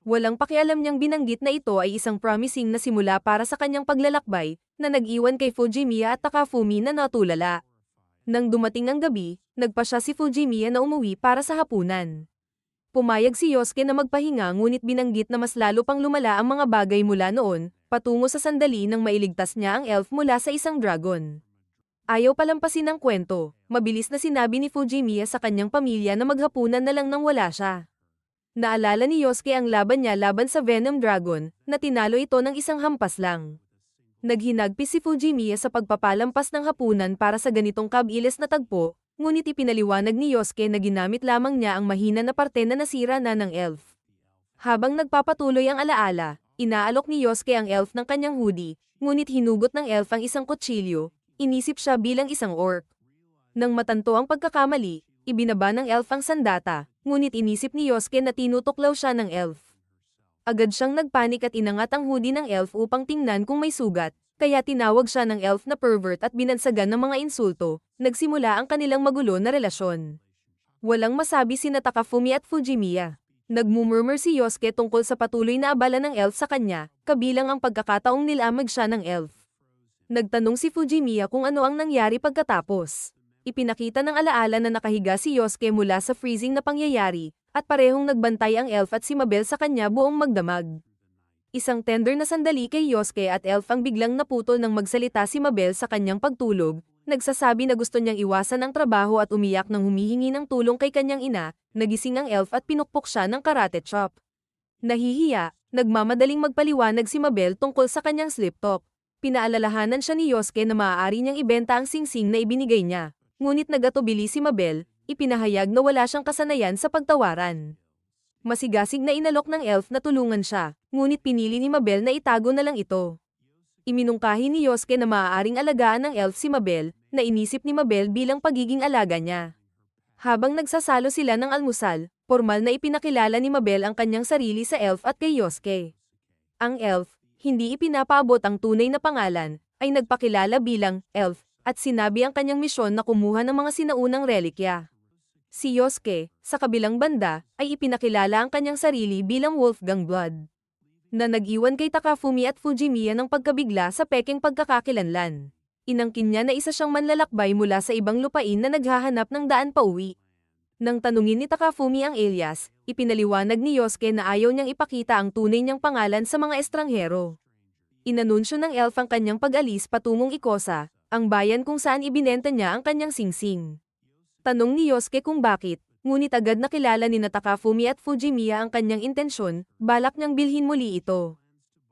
A: Walang pakialam niyang binanggit na ito ay isang promising na simula para sa kanyang paglalakbay, na nag-iwan kay Fujimiya at Takafumi na natulala. Nang dumating ang gabi, nagpa siya si Fujimiya na umuwi para sa hapunan. Pumayag si Yosuke na magpahinga ngunit binanggit na mas lalo pang lumala ang mga bagay mula noon, patungo sa sandali nang mailigtas niya ang elf mula sa isang dragon. Ayaw palampasin ang kwento, mabilis na sinabi ni Fujimiya sa kanyang pamilya na maghapunan na lang nang wala siya. Naalala ni Yosuke ang laban niya laban sa Venom Dragon, na tinalo ito ng isang hampas lang. Naghinagpis si Fujimiya sa pagpapalampas ng hapunan para sa ganitong kabilis na tagpo, ngunit ipinaliwanag ni Yosuke na ginamit lamang niya ang mahina na parte na nasira na ng elf. Habang nagpapatuloy ang alaala, inaalok ni Yosuke ang elf ng kanyang hoodie, ngunit hinugot ng elf ang isang kutsilyo. Inisip siya bilang isang orc. Nang matanto ang pagkakamali, ibinaba ng elf ang sandata, ngunit inisip ni Yosuke na tinutuklaw siya ng elf. Agad siyang nagpanik at inangat ang hoodie ng elf upang tingnan kung may sugat, kaya tinawag siya ng elf na pervert at binansagan ng mga insulto, nagsimula ang kanilang magulo na relasyon. Walang masabi sina Takafumi at Fujimiya. Nagmumurmur si Yosuke tungkol sa patuloy na abala ng elf sa kanya, kabilang ang pagkakataong nilamag siya ng elf. Nagtanong si Fujimiya kung ano ang nangyari pagkatapos. Ipinakita ng alaala na nakahiga si Yosuke mula sa freezing na pangyayari, at parehong nagbantay ang elf at si Mabel sa kanya buong magdamag. Isang tender na sandali kay Yosuke at elf ang biglang naputol nang magsalita si Mabel sa kanyang pagtulog, nagsasabi na gusto niyang iwasan ang trabaho at umiyak nang humihingi ng tulong kay kanyang ina, nagising ang elf at pinukpok siya ng karate chop. Nahihiya, nagmamadaling magpaliwanag si Mabel tungkol sa kanyang slip talk. Pinaalalahanan siya ni Yosuke na maaari niyang ibenta ang singsing na ibinigay niya. Ngunit nagatubili si Mabel, ipinahayag na wala siyang kasanayan sa pagtawaran. Masigasig na inalok ng elf na tulungan siya, ngunit pinili ni Mabel na itago na lang ito. Iminungkahi ni Yosuke na maaaring alagaan ng elf si Mabel, na inisip ni Mabel bilang pagiging alaga niya. Habang nagsasalo sila ng almusal, formal na ipinakilala ni Mabel ang kanyang sarili sa elf at kay Yosuke. Ang elf, hindi ipinapaabot ang tunay na pangalan, ay nagpakilala bilang elf, at sinabi ang kanyang misyon na kumuha ng mga sinaunang relikya. Si Yosuke, sa kabilang banda, ay ipinakilala ang kanyang sarili bilang Wolfgang Blood, na nag-iwan kay Takafumi at Fujimiya ng pagkabigla sa pekeng pagkakakilanlan. Inangkin niya na isa siyang manlalakbay mula sa ibang lupain na naghahanap ng daan pauwi. Nang tanungin ni Takafumi ang alias, ipinaliwanag ni Yosuke na ayaw niyang ipakita ang tunay niyang pangalan sa mga estranghero. Inanunsyo ng elf ang kanyang pag-alis patungong Ikosa, ang bayan kung saan ibinenta niya ang kanyang singsing. Tanong ni Yosuke kung bakit, ngunit agad nakilala ni Takafumi at Fujimiya ang kanyang intensyon, balak niyang bilhin muli ito.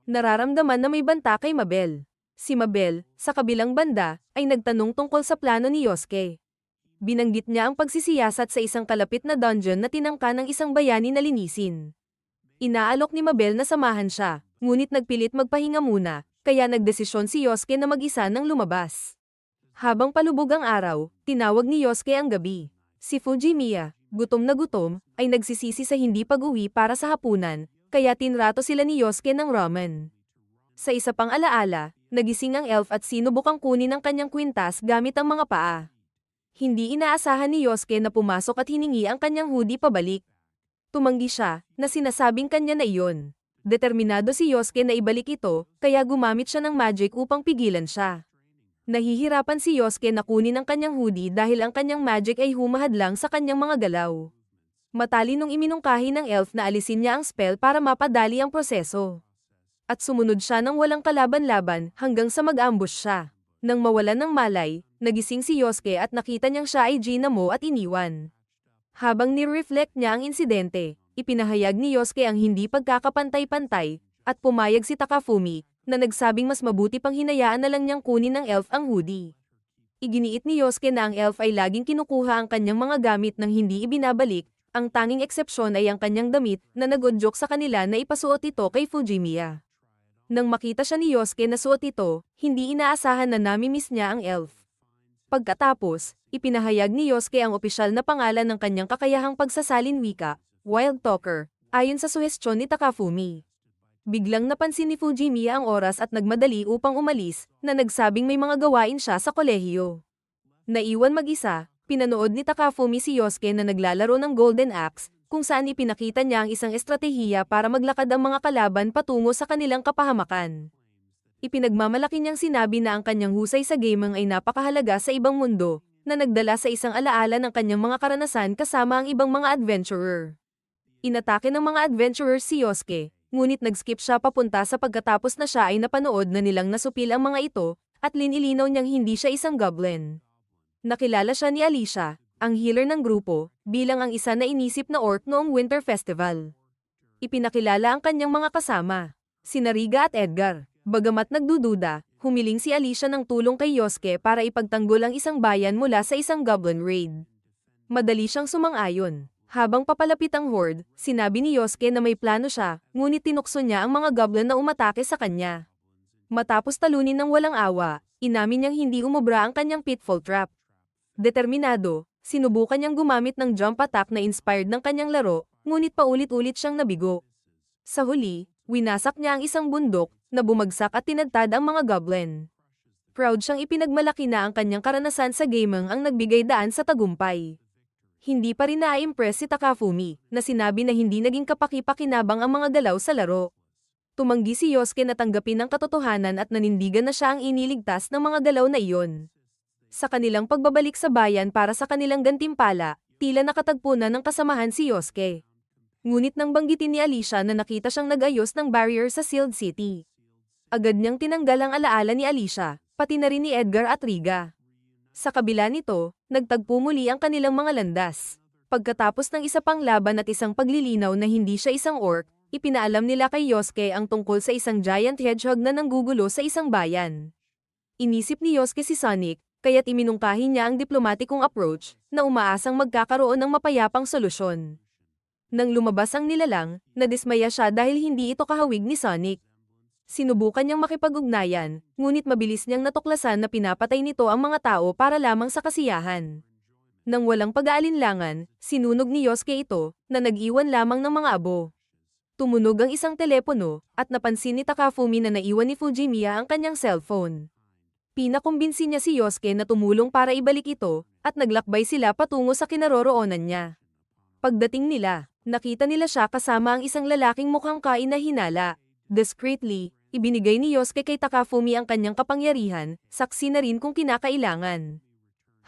A: Nararamdaman na may banta kay Mabel. Si Mabel, sa kabilang banda, ay nagtanong tungkol sa plano ni Yosuke. Binanggit niya ang pagsisiyasat sa isang kalapit na dungeon na tinangka ng isang bayani na linisin. Inaalok ni Mabel na samahan siya, ngunit nagpilit magpahinga muna, kaya nagdesisyon si Yosuke na mag-isa nang lumabas. Habang palubog ang araw, tinawag ni Yosuke ang gabi. Si Fujimiya, gutom na gutom, ay nagsisisi sa hindi pag-uwi para sa hapunan, kaya tinrato sila ni Yosuke ng ramen. Sa isa pang alaala, nagising ang elf at sinubukang kunin ang kanyang kwintas gamit ang mga paa. Hindi inaasahan ni Yosuke na pumasok at hiningi ang kanyang hoodie pabalik. Tumanggi siya, na sinasabing kanya na iyon. Determinado si Yosuke na ibalik ito, kaya gumamit siya ng magic upang pigilan siya. Nahihirapan si Yosuke na kunin ang kanyang hoodie dahil ang kanyang magic ay humahadlang sa kanyang mga galaw. Matalinong iminungkahi ng elf na alisin niya ang spell para mapadali ang proseso. At sumunod siya ng walang kalaban-laban hanggang sa mag-ambush siya. Nang mawalan ng malay, nagising si Yosuke at nakita niyang siya ay ginamo at iniwan. Habang nire-reflect niya ang insidente, ipinahayag ni Yosuke ang hindi pagkakapantay-pantay, at pumayag si Takafumi, na nagsabing mas mabuti pang hinayaan na lang niyang kunin ng elf ang hoodie. Iginiit ni Yosuke na ang elf ay laging kinukuha ang kanyang mga gamit nang hindi ibinabalik, ang tanging eksepsyon ay ang kanyang damit na nag-udyok sa kanila na ipasuot ito kay Fujimiya. Nang makita siya ni Yosuke na suot ito, hindi inaasahan na nami-miss niya ang elf. Pagkatapos, ipinahayag ni Yosuke ang opisyal na pangalan ng kanyang kakayahang pagsasalin wika, Wild Talker, ayon sa suhestyon ni Takafumi. Biglang napansin ni Fujimiya ang oras at nagmadali upang umalis, na nagsabing may mga gawain siya sa kolehiyo. Naiwan mag-isa, pinanood ni Takafumi si Yosuke na naglalaro ng Golden Axe, kung saan ipinakita niya ang isang estratehiya para maglakad ang mga kalaban patungo sa kanilang kapahamakan. Ipinagmamalaki niyang sinabi na ang kanyang husay sa gaming ay napakahalaga sa ibang mundo, na nagdala sa isang alaala ng kanyang mga karanasan kasama ang ibang mga adventurer. Inatake ng mga adventurer si Yosuke, ngunit nag-skip siya papunta sa pagkatapos na siya ay napanood na nilang nasupil ang mga ito, at linilinaw niyang hindi siya isang goblin. Nakilala siya ni Alicia, ang healer ng grupo, bilang ang isa na inisip na orc noong Winter Festival. Ipinakilala ang kanyang mga kasama, sina Riga at Edgar. Bagamat nagdududa, humiling si Alicia ng tulong kay Yosuke para ipagtanggol ang isang bayan mula sa isang goblin raid. Madali siyang sumang-ayon. Habang papalapit ang horde, sinabi ni Yosuke na may plano siya, ngunit tinukso niya ang mga goblin na umatake sa kanya. Matapos talunin ng walang awa, inamin niyang hindi umubra ang kanyang pitfall trap. Determinado, sinubukan niyang gumamit ng jump attack na inspired ng kanyang laro, ngunit paulit-ulit siyang nabigo. Sa huli, winasak niya ang isang bundok, na bumagsak at tinadtad ang mga goblin. Proud siyang ipinagmalaki na ang kanyang karanasan sa gaming ang nagbigay daan sa tagumpay. Hindi pa rin na-impress si Takafumi, na sinabi na hindi naging kapaki-pakinabang ang mga galaw sa laro. Tumanggi si Yosuke na tanggapin ang katotohanan at nanindigan na siya ang iniligtas ng mga galaw na iyon. Sa kanilang pagbabalik sa bayan para sa kanilang gantimpala, tila nakatagpo na ng kasamahan si Yosuke. Ngunit nang banggitin ni Alicia na nakita siyang nag-ayos ng barrier sa Sealed City. Agad niyang tinanggal ang alaala ni Alicia, pati na rin ni Edgar at Riga. Sa kabila nito, nagtagpo muli ang kanilang mga landas. Pagkatapos ng isa pang laban at isang paglilinaw na hindi siya isang orc, ipinaalam nila kay Yosuke ang tungkol sa isang giant hedgehog na nanggugulo sa isang bayan. Inisip ni Yosuke si Sonic, kaya't iminungkahi niya ang diplomatikong approach, na umaasang magkakaroon ng mapayapang solusyon. Nang lumabas ang nilalang, nadismaya siya dahil hindi ito kahawig ni Sonic. Sinubukan niyang makipag-ugnayan, ngunit mabilis niyang natuklasan na pinapatay nito ang mga tao para lamang sa kasiyahan. Nang walang pag-aalinlangan, sinunog ni Yosuke ito, na nag-iwan lamang ng mga abo. Tumunog ang isang telepono, at napansin ni Takafumi na naiwan ni Fujimiya ang kanyang cellphone. Pinakumbinsi niya si Yosuke na tumulong para ibalik ito, at naglakbay sila patungo sa kinaroroonan niya. Pagdating nila, nakita nila siya kasama ang isang lalaking mukhang kain na hinala. Discreetly, ibinigay ni Yosuke kay Takafumi ang kanyang kapangyarihan, saksi na rin kung kinakailangan.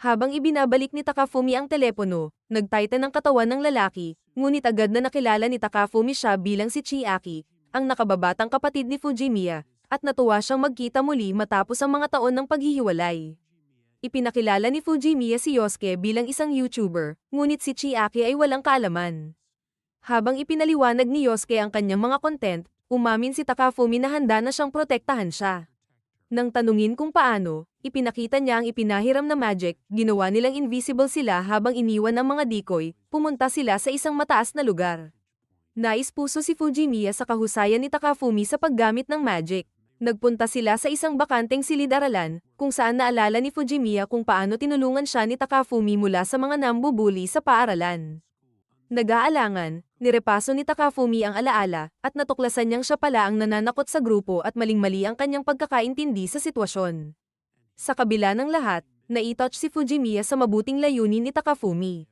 A: Habang ibinabalik ni Takafumi ang telepono, nagtaitan ng katawan ng lalaki, ngunit agad na nakilala ni Takafumi siya bilang si Chiaki, ang nakababatang kapatid ni Fujimiya, at natuwa siyang magkita muli matapos ang mga taon ng paghihiwalay. Ipinakilala ni Fujimiya si Yosuke bilang isang YouTuber, ngunit si Chiaki ay walang kaalaman. Habang ipinaliwanag ni Yosuke ang kanyang mga content, umamin si Takafumi na handa na siyang protektahan siya. Nang tanungin kung paano, ipinakita niya ang ipinahiram na magic, ginawa nilang invisible sila habang iniwan ang mga decoy, pumunta sila sa isang mataas na lugar. Nais-puso si Fujimiya sa kahusayan ni Takafumi sa paggamit ng magic. Nagpunta sila sa isang bakanteng silid-aralan, kung saan naalala ni Fujimiya kung paano tinulungan siya ni Takafumi mula sa mga nambubuli sa paaralan. Nag-aalangan, nirepaso ni Takafumi ang alaala, at natuklasan niyang siya pala ang nananakot sa grupo at maling-mali ang kanyang pagkakaintindi sa sitwasyon. Sa kabila ng lahat, naitouch si Fujimiya sa mabuting layunin ni Takafumi.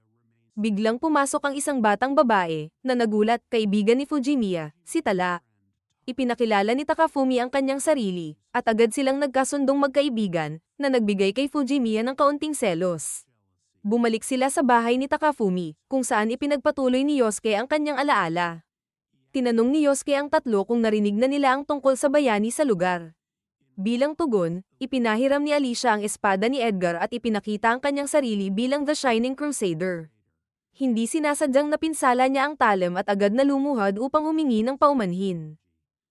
A: Biglang pumasok ang isang batang babae, na nagulat, kaibigan ni Fujimiya, si Tala. Ipinakilala ni Takafumi ang kanyang sarili, at agad silang nagkasundong magkaibigan, na nagbigay kay Fujimiya ng kaunting selos. Bumalik sila sa bahay ni Takafumi, kung saan ipinagpatuloy ni Yosuke ang kanyang alaala. Tinanong ni Yosuke ang tatlo kung narinig na nila ang tungkol sa bayani sa lugar. Bilang tugon, ipinahiram ni Alicia ang espada ni Edgar at ipinakita ang kanyang sarili bilang The Shining Crusader. Hindi sinasadyang napinsala niya ang talem at agad na lumuhad upang humingi ng paumanhin.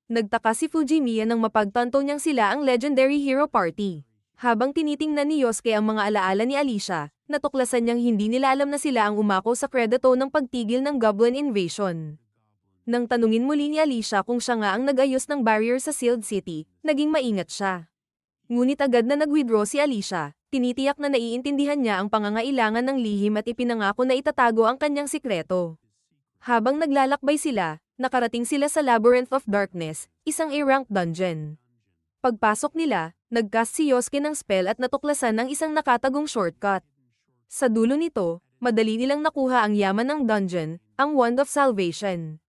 A: Nagtaka si Fujimiya nang mapagtanto niyang sila ang Legendary Hero Party. Habang tinitingnan ni Yosuke ang mga alaala ni Alicia, natuklasan niyang hindi nila alam na sila ang umako sa kredeto ng pagtigil ng Goblin Invasion. Nang tanungin muli ni Alicia kung siya nga ang nag-ayos ng barrier sa Sealed City, naging maingat siya. Ngunit agad na nag-withdraw si Alicia. Tinitiyak na naiintindihan niya ang pangangailangan ng lihim at ipinangako na itatago ang kanyang sikreto. Habang naglalakbay sila, nakarating sila sa Labyrinth of Darkness, isang A-rank dungeon. Pagpasok nila, nagcast si Yosuke ng spell at natuklasan ng isang nakatagong shortcut. Sa dulo nito, madali nilang nakuha ang yaman ng dungeon, ang Wand of Salvation.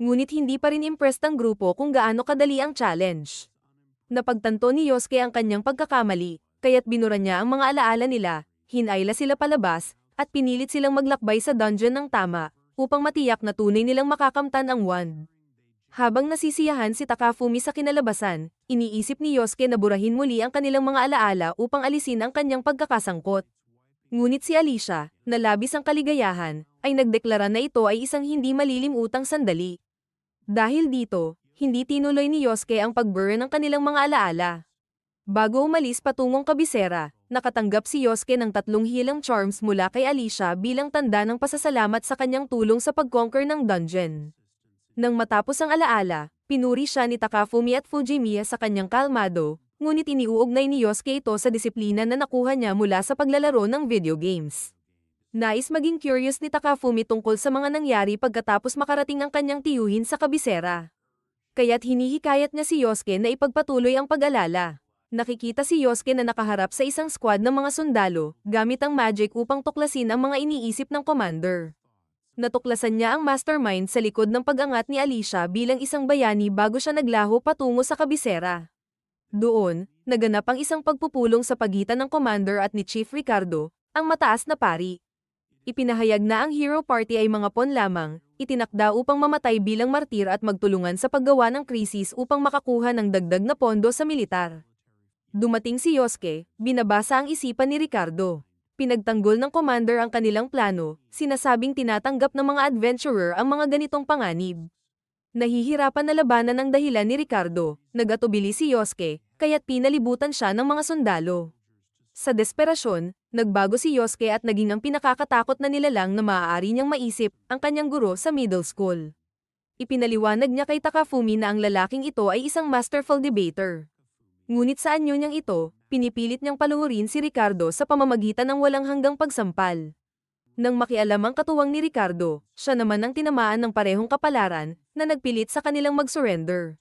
A: Ngunit hindi pa rin impressed ang grupo kung gaano kadali ang challenge. Napagtanto ni Yosuke ang kanyang pagkakamali, kaya't binura niya ang mga alaala nila, hinayla sila palabas, at pinilit silang maglakbay sa dungeon ng tama, upang matiyak na tunay nilang makakamtan ang wand. Habang nasisiyahan si Takafumi sa kinalabasan, iniisip ni Yosuke na burahin muli ang kanilang mga alaala upang alisin ang kanyang pagkakasangkot. Ngunit si Alicia, na labis ang kaligayahan, ay nagdeklara na ito ay isang hindi malilimutang sandali. Dahil dito, hindi tinuloy ni Yosuke ang pag-burn ng kanilang mga alaala. Bago umalis patungong kabisera, nakatanggap si Yosuke ng 3 healing charms mula kay Alicia bilang tanda ng pasasalamat sa kanyang tulong sa pag-conquer ng dungeon. Nang matapos ang alaala, pinuri siya ni Takafumi at Fujimiya sa kanyang kalmado, ngunit iniuugnay ni Yosuke ito sa disiplina na nakuha niya mula sa paglalaro ng video games. Nais maging curious ni Takafumi tungkol sa mga nangyari pagkatapos makarating ang kanyang tiyuhin sa kabisera. Kaya't hinihikayat niya si Yosuke na ipagpatuloy ang pag-alala. Nakikita si Yosuke na nakaharap sa isang squad ng mga sundalo, gamit ang magic upang tuklasin ang mga iniisip ng commander. Natuklasan niya ang mastermind sa likod ng pag-angat ni Alicia bilang isang bayani bago siya naglaho patungo sa kabisera. Doon, naganap ang isang pagpupulong sa pagitan ng commander at ni Chief Ricardo, ang mataas na pari. Ipinahayag na ang hero party ay mga pawn lamang, itinakda upang mamatay bilang martir at magtulungan sa paggawa ng krisis upang makakuha ng dagdag na pondo sa militar. Dumating si Yosuke, binabasa ang isipan ni Ricardo. Pinagtanggol ng commander ang kanilang plano, sinasabing tinatanggap ng mga adventurer ang mga ganitong panganib. Nahihirapan na labanan ang dahilan ni Ricardo, nagatubili si Yosuke, kaya't pinalibutan siya ng mga sundalo. Sa desperasyon, nagbago si Yosuke at naging ang pinakakatakot na nilalang na maaari niyang maisip, ang kanyang guro sa middle school. Ipinaliwanag niya kay Takafumi na ang lalaking ito ay isang masterful debater. Ngunit sa anyo niyang ito, pinipilit niyang paluhurin si Ricardo sa pamamagitan ng walang hanggang pagsampal. Nang makialam ang katuwang ni Ricardo, siya naman ang tinamaan ng parehong kapalaran, na nagpilit sa kanilang mag-surrender.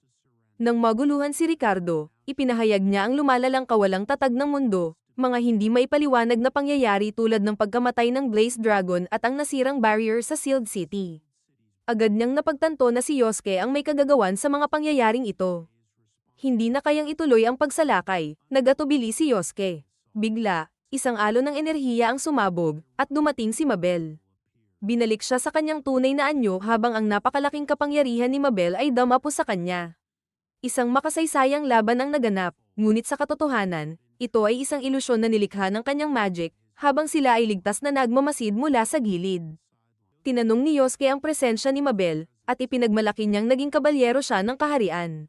A: Nang maguluhan si Ricardo, ipinahayag niya ang lumalalang kawalang tatag ng mundo, mga hindi maipaliwanag na pangyayari tulad ng pagkamatay ng Blaze Dragon at ang nasirang barrier sa Sealed City. Agad niyang napagtanto na si Yosuke ang may kagagawan sa mga pangyayaring ito. Hindi na kayang ituloy ang pagsalakay, nagatubili si Yosuke. Bigla, isang alon ng enerhiya ang sumabog, at dumating si Mabel. Binalik siya sa kanyang tunay na anyo habang ang napakalaking kapangyarihan ni Mabel ay damapo sa kanya. Isang makasaysayang laban ang naganap, ngunit sa katotohanan, ito ay isang ilusyon na nilikha ng kanyang magic, habang sila ay ligtas na nagmamasid mula sa gilid. Tinanong ni Yosuke ang presensya ni Mabel, at ipinagmalaki niyang naging kabalyero siya ng kaharian.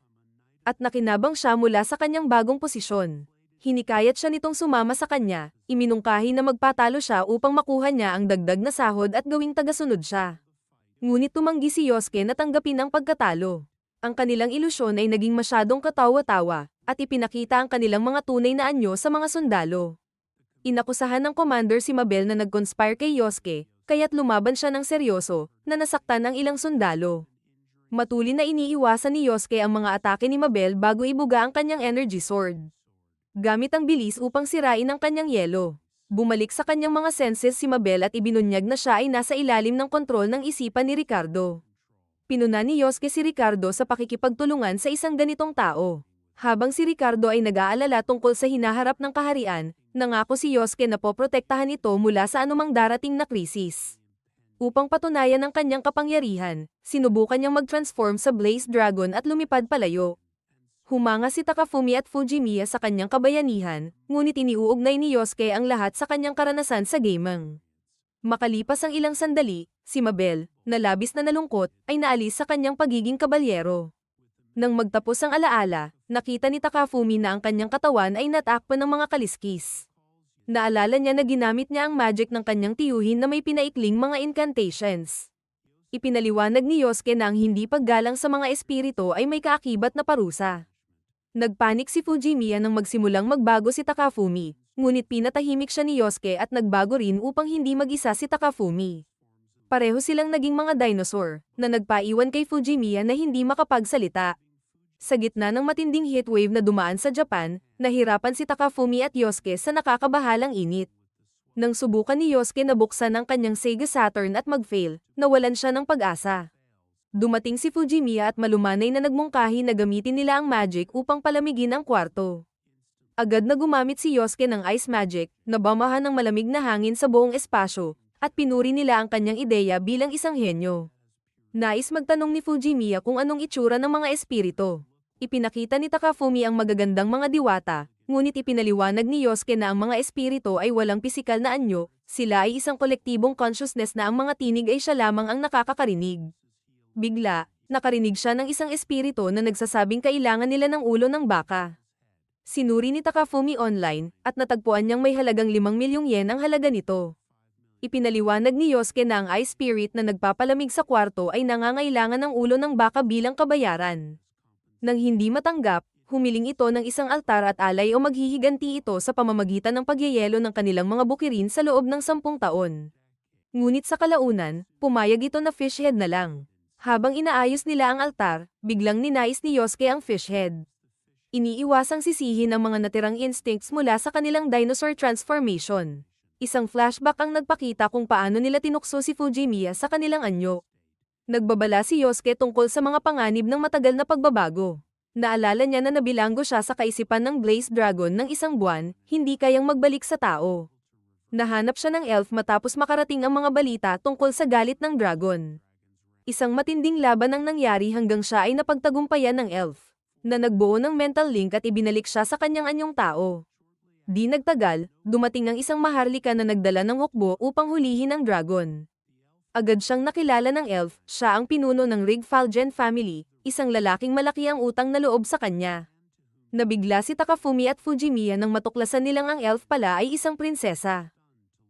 A: At nakinabang siya mula sa kanyang bagong posisyon. Hinikayat siya nitong sumama sa kanya, iminungkahi na magpatalo siya upang makuha niya ang dagdag na sahod at gawing tagasunod siya. Ngunit tumanggi si Yosuke na tanggapin ang pagkatalo. Ang kanilang ilusyon ay naging masyadong katawa-tawa, at ipinakita ang kanilang mga tunay na anyo sa mga sundalo. Inakusahan ng commander si Mabel na nag-conspire kay Yosuke, kaya't lumaban siya ng seryoso, na nasaktan ang ilang sundalo. Matuli na iniiwasan ni Yosuke ang mga atake ni Mabel bago ibuga ang kanyang energy sword. Gamit ang bilis upang sirain ang kanyang yelo. Bumalik sa kanyang mga senses si Mabel at ibinunyag na siya ay nasa ilalim ng kontrol ng isipan ni Ricardo. Pinuna ni Yosuke si Ricardo sa pakikipagtulungan sa isang ganitong tao. Habang si Ricardo ay nag-aalala tungkol sa hinaharap ng kaharian, nangako si Yosuke na poprotektahan ito mula sa anumang darating na krisis. Upang patunayan ang kanyang kapangyarihan, sinubukan niyang mag-transform sa Blaze Dragon at lumipad palayo. Humanga si Takafumi at Fujimiya sa kanyang kabayanihan, ngunit iniuugnay ni Yosuke ang lahat sa kanyang karanasan sa gaming. Makalipas ang ilang sandali, si Mabel, na labis na nalungkot, ay naalis sa kanyang pagiging kabalyero. Nang magtapos ang alaala, nakita ni Takafumi na ang kanyang katawan ay natakpan ng mga kaliskis. Naalala niya na ginamit niya ang magic ng kanyang tiyuhin na may pinaikling mga incantations. Ipinaliwanag ni Yosuke na ang hindi paggalang sa mga espiritu ay may kaakibat na parusa. Nagpanik si Fujimiya nang magsimulang magbago si Takafumi, ngunit pinatahimik siya ni Yosuke at nagbago rin upang hindi mag-isa si Takafumi. Pareho silang naging mga dinosaur, na nagpaiwan kay Fujimiya na hindi makapagsalita. Sa gitna ng matinding heatwave na dumaan sa Japan, nahirapan si Takafumi at Yosuke sa nakakabahalang init. Nang subukan ni Yosuke na buksan ang kanyang Sega Saturn at mag-fail, nawalan siya ng pag-asa. Dumating si Fujimiya at malumanay na nagmungkahi na gamitin nila ang magic upang palamigin ang kwarto. Agad na gumamit si Yosuke ng ice magic, na bamahan ng malamig na hangin sa buong espasyo, at pinuri nila ang kanyang ideya bilang isang henyo. Nais magtanong ni Fujimiya kung anong itsura ng mga espiritu. Ipinakita ni Takafumi ang magagandang mga diwata, ngunit ipinaliwanag ni Yosuke na ang mga espiritu ay walang pisikal na anyo, sila ay isang kolektibong consciousness na ang mga tinig ay siya lamang ang nakakakarinig. Bigla, nakarinig siya ng isang espiritu na nagsasabing kailangan nila ng ulo ng baka. Sinuri ni Takafumi online, at natagpuan niyang may halagang 5 milyong yen ang halaga nito. Ipinaliwanag ni Yosuke na ang ice spirit na nagpapalamig sa kwarto ay nangangailangan ng ulo ng baka bilang kabayaran. Nang hindi matanggap, humiling ito ng isang altar at alay o maghihiganti ito sa pamamagitan ng pagyayelo ng kanilang mga bukirin sa loob ng 10 taon. Ngunit sa kalaunan, pumayag ito na fish head na lang. Habang inaayos nila ang altar, biglang ninais ni Yosuke ang fish head. Iniiwasang sisihin ang mga natirang instincts mula sa kanilang dinosaur transformation. Isang flashback ang nagpakita kung paano nila tinukso si Fujimiya sa kanilang anyo. Nagbabala si Yosuke tungkol sa mga panganib ng matagal na pagbabago. Naalala niya na nabilanggo siya sa kaisipan ng Blaze Dragon ng isang buwan, hindi kayang magbalik sa tao. Nahanap siya ng elf matapos makarating ang mga balita tungkol sa galit ng dragon. Isang matinding laban ang nangyari hanggang siya ay napagtagumpayan ng elf, na nagbuo ng mental link at ibinalik siya sa kanyang anyong tao. Di nagtagal, dumating ang isang maharlika na nagdala ng hukbo upang hulihin ang dragon. Agad siyang nakilala ng elf, siya ang pinuno ng Rigfalgen family, isang lalaking malaki ang utang na loob sa kanya. Nabigla si Takafumi at Fujimiya nang matuklasan nilang ang elf pala ay isang prinsesa.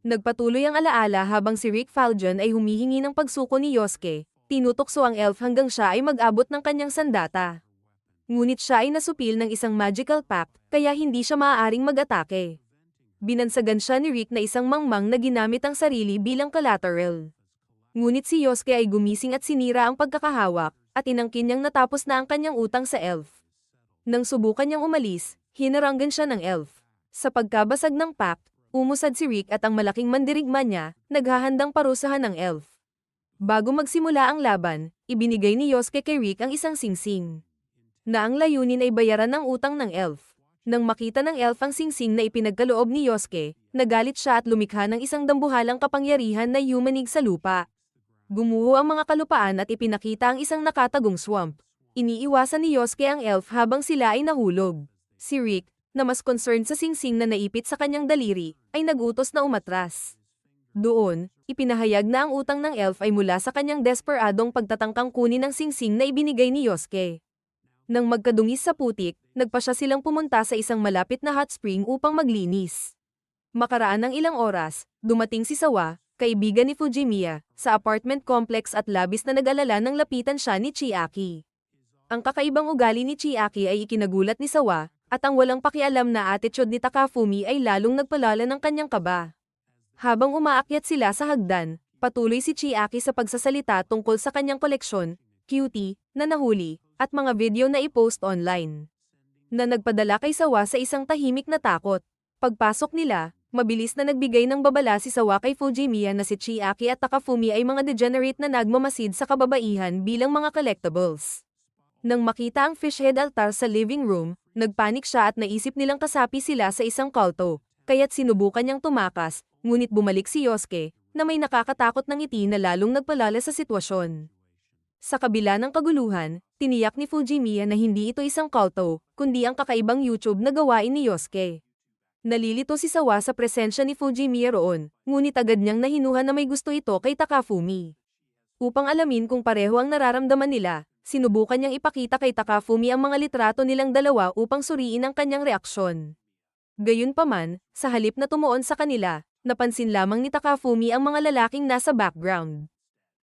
A: Nagpatuloy ang alaala habang si Rigfalgen ay humihingi ng pagsuko ni Yosuke. Tinutokso ang elf hanggang siya ay mag-abot ng kanyang sandata. Ngunit siya ay nasupil ng isang magical pact, kaya hindi siya maaaring mag-atake. Binansagan siya ni Rick na isang mangmang na ginamit ang sarili bilang collateral. Ngunit si Yosuke ay gumising at sinira ang pagkakahawak, at inangkin niyang natapos na ang kanyang utang sa elf. Nang subukan niyang umalis, hinaranggan siya ng elf. Sa pagkabasag ng pact, umusad si Rick at ang malaking mandirigma niya, naghahandang parusahan ng elf. Bago magsimula ang laban, ibinigay ni Yosuke kay Rick ang isang singsing. Na ang layunin ay bayaran ang utang ng elf. Nang makita ng elf ang singsing na ipinagkaloob ni Yosuke, nagalit siya at lumikha ng isang dambuhalang kapangyarihan na yumanig sa lupa. Gumuho ang mga kalupaan at ipinakita ang isang nakatagong swamp. Iniiwasan ni Yosuke ang elf habang sila ay nahulog. Si Rick, na mas concerned sa singsing na naipit sa kanyang daliri, ay nagutos na umatras. Doon, ipinahayag na ang utang ng elf ay mula sa kanyang desperadong pagtatangkang kunin ng singsing na ibinigay ni Yosuke. Nang magkadungis sa putik, nagpasya silang pumunta sa isang malapit na hot spring upang maglinis. Makaraan ng ilang oras, dumating si Sawa, kaibigan ni Fujimiya, sa apartment complex at labis na nag-alala nang lapitan siya ni Chiaki. Ang kakaibang ugali ni Chiaki ay ikinagulat ni Sawa, at ang walang pakialam na attitude ni Takafumi ay lalong nagpalala ng kanyang kaba. Habang umaakyat sila sa hagdan, patuloy si Chiaki sa pagsasalita tungkol sa kanyang koleksyon, cutie, na nahuli, at mga video na i-post online. Na nagpadala kay Sawa sa isang tahimik na takot. Pagpasok nila, mabilis na nagbigay ng babala si Sawa kay Fujimiya na si Chiaki at Takafumi ay mga degenerate na nagmamasid sa kababaihan bilang mga collectibles. Nang makita ang fishhead altar sa living room, nagpanik siya at naisip nilang kasapi sila sa isang kulto, kaya't sinubukan niyang tumakas, ngunit bumalik si Yosuke, na may nakakatakot na ngiti na lalong nagpalala sa sitwasyon. Sa kabila ng kaguluhan, Tiniyak ni Fujimiya na hindi ito isang kulto, kundi ang kakaibang YouTube na gawain ni Yosuke. Nalilito si Sawa sa presensya ni Fujimiya roon, ngunit agad niyang nahinuha na may gusto ito kay Takafumi. Upang alamin kung pareho ang nararamdaman nila, sinubukan niyang ipakita kay Takafumi ang mga litrato nilang dalawa upang suriin ang kanyang reaksyon. Gayunpaman, sa halip na tumuon sa kanila, napansin lamang ni Takafumi ang mga lalaking nasa background.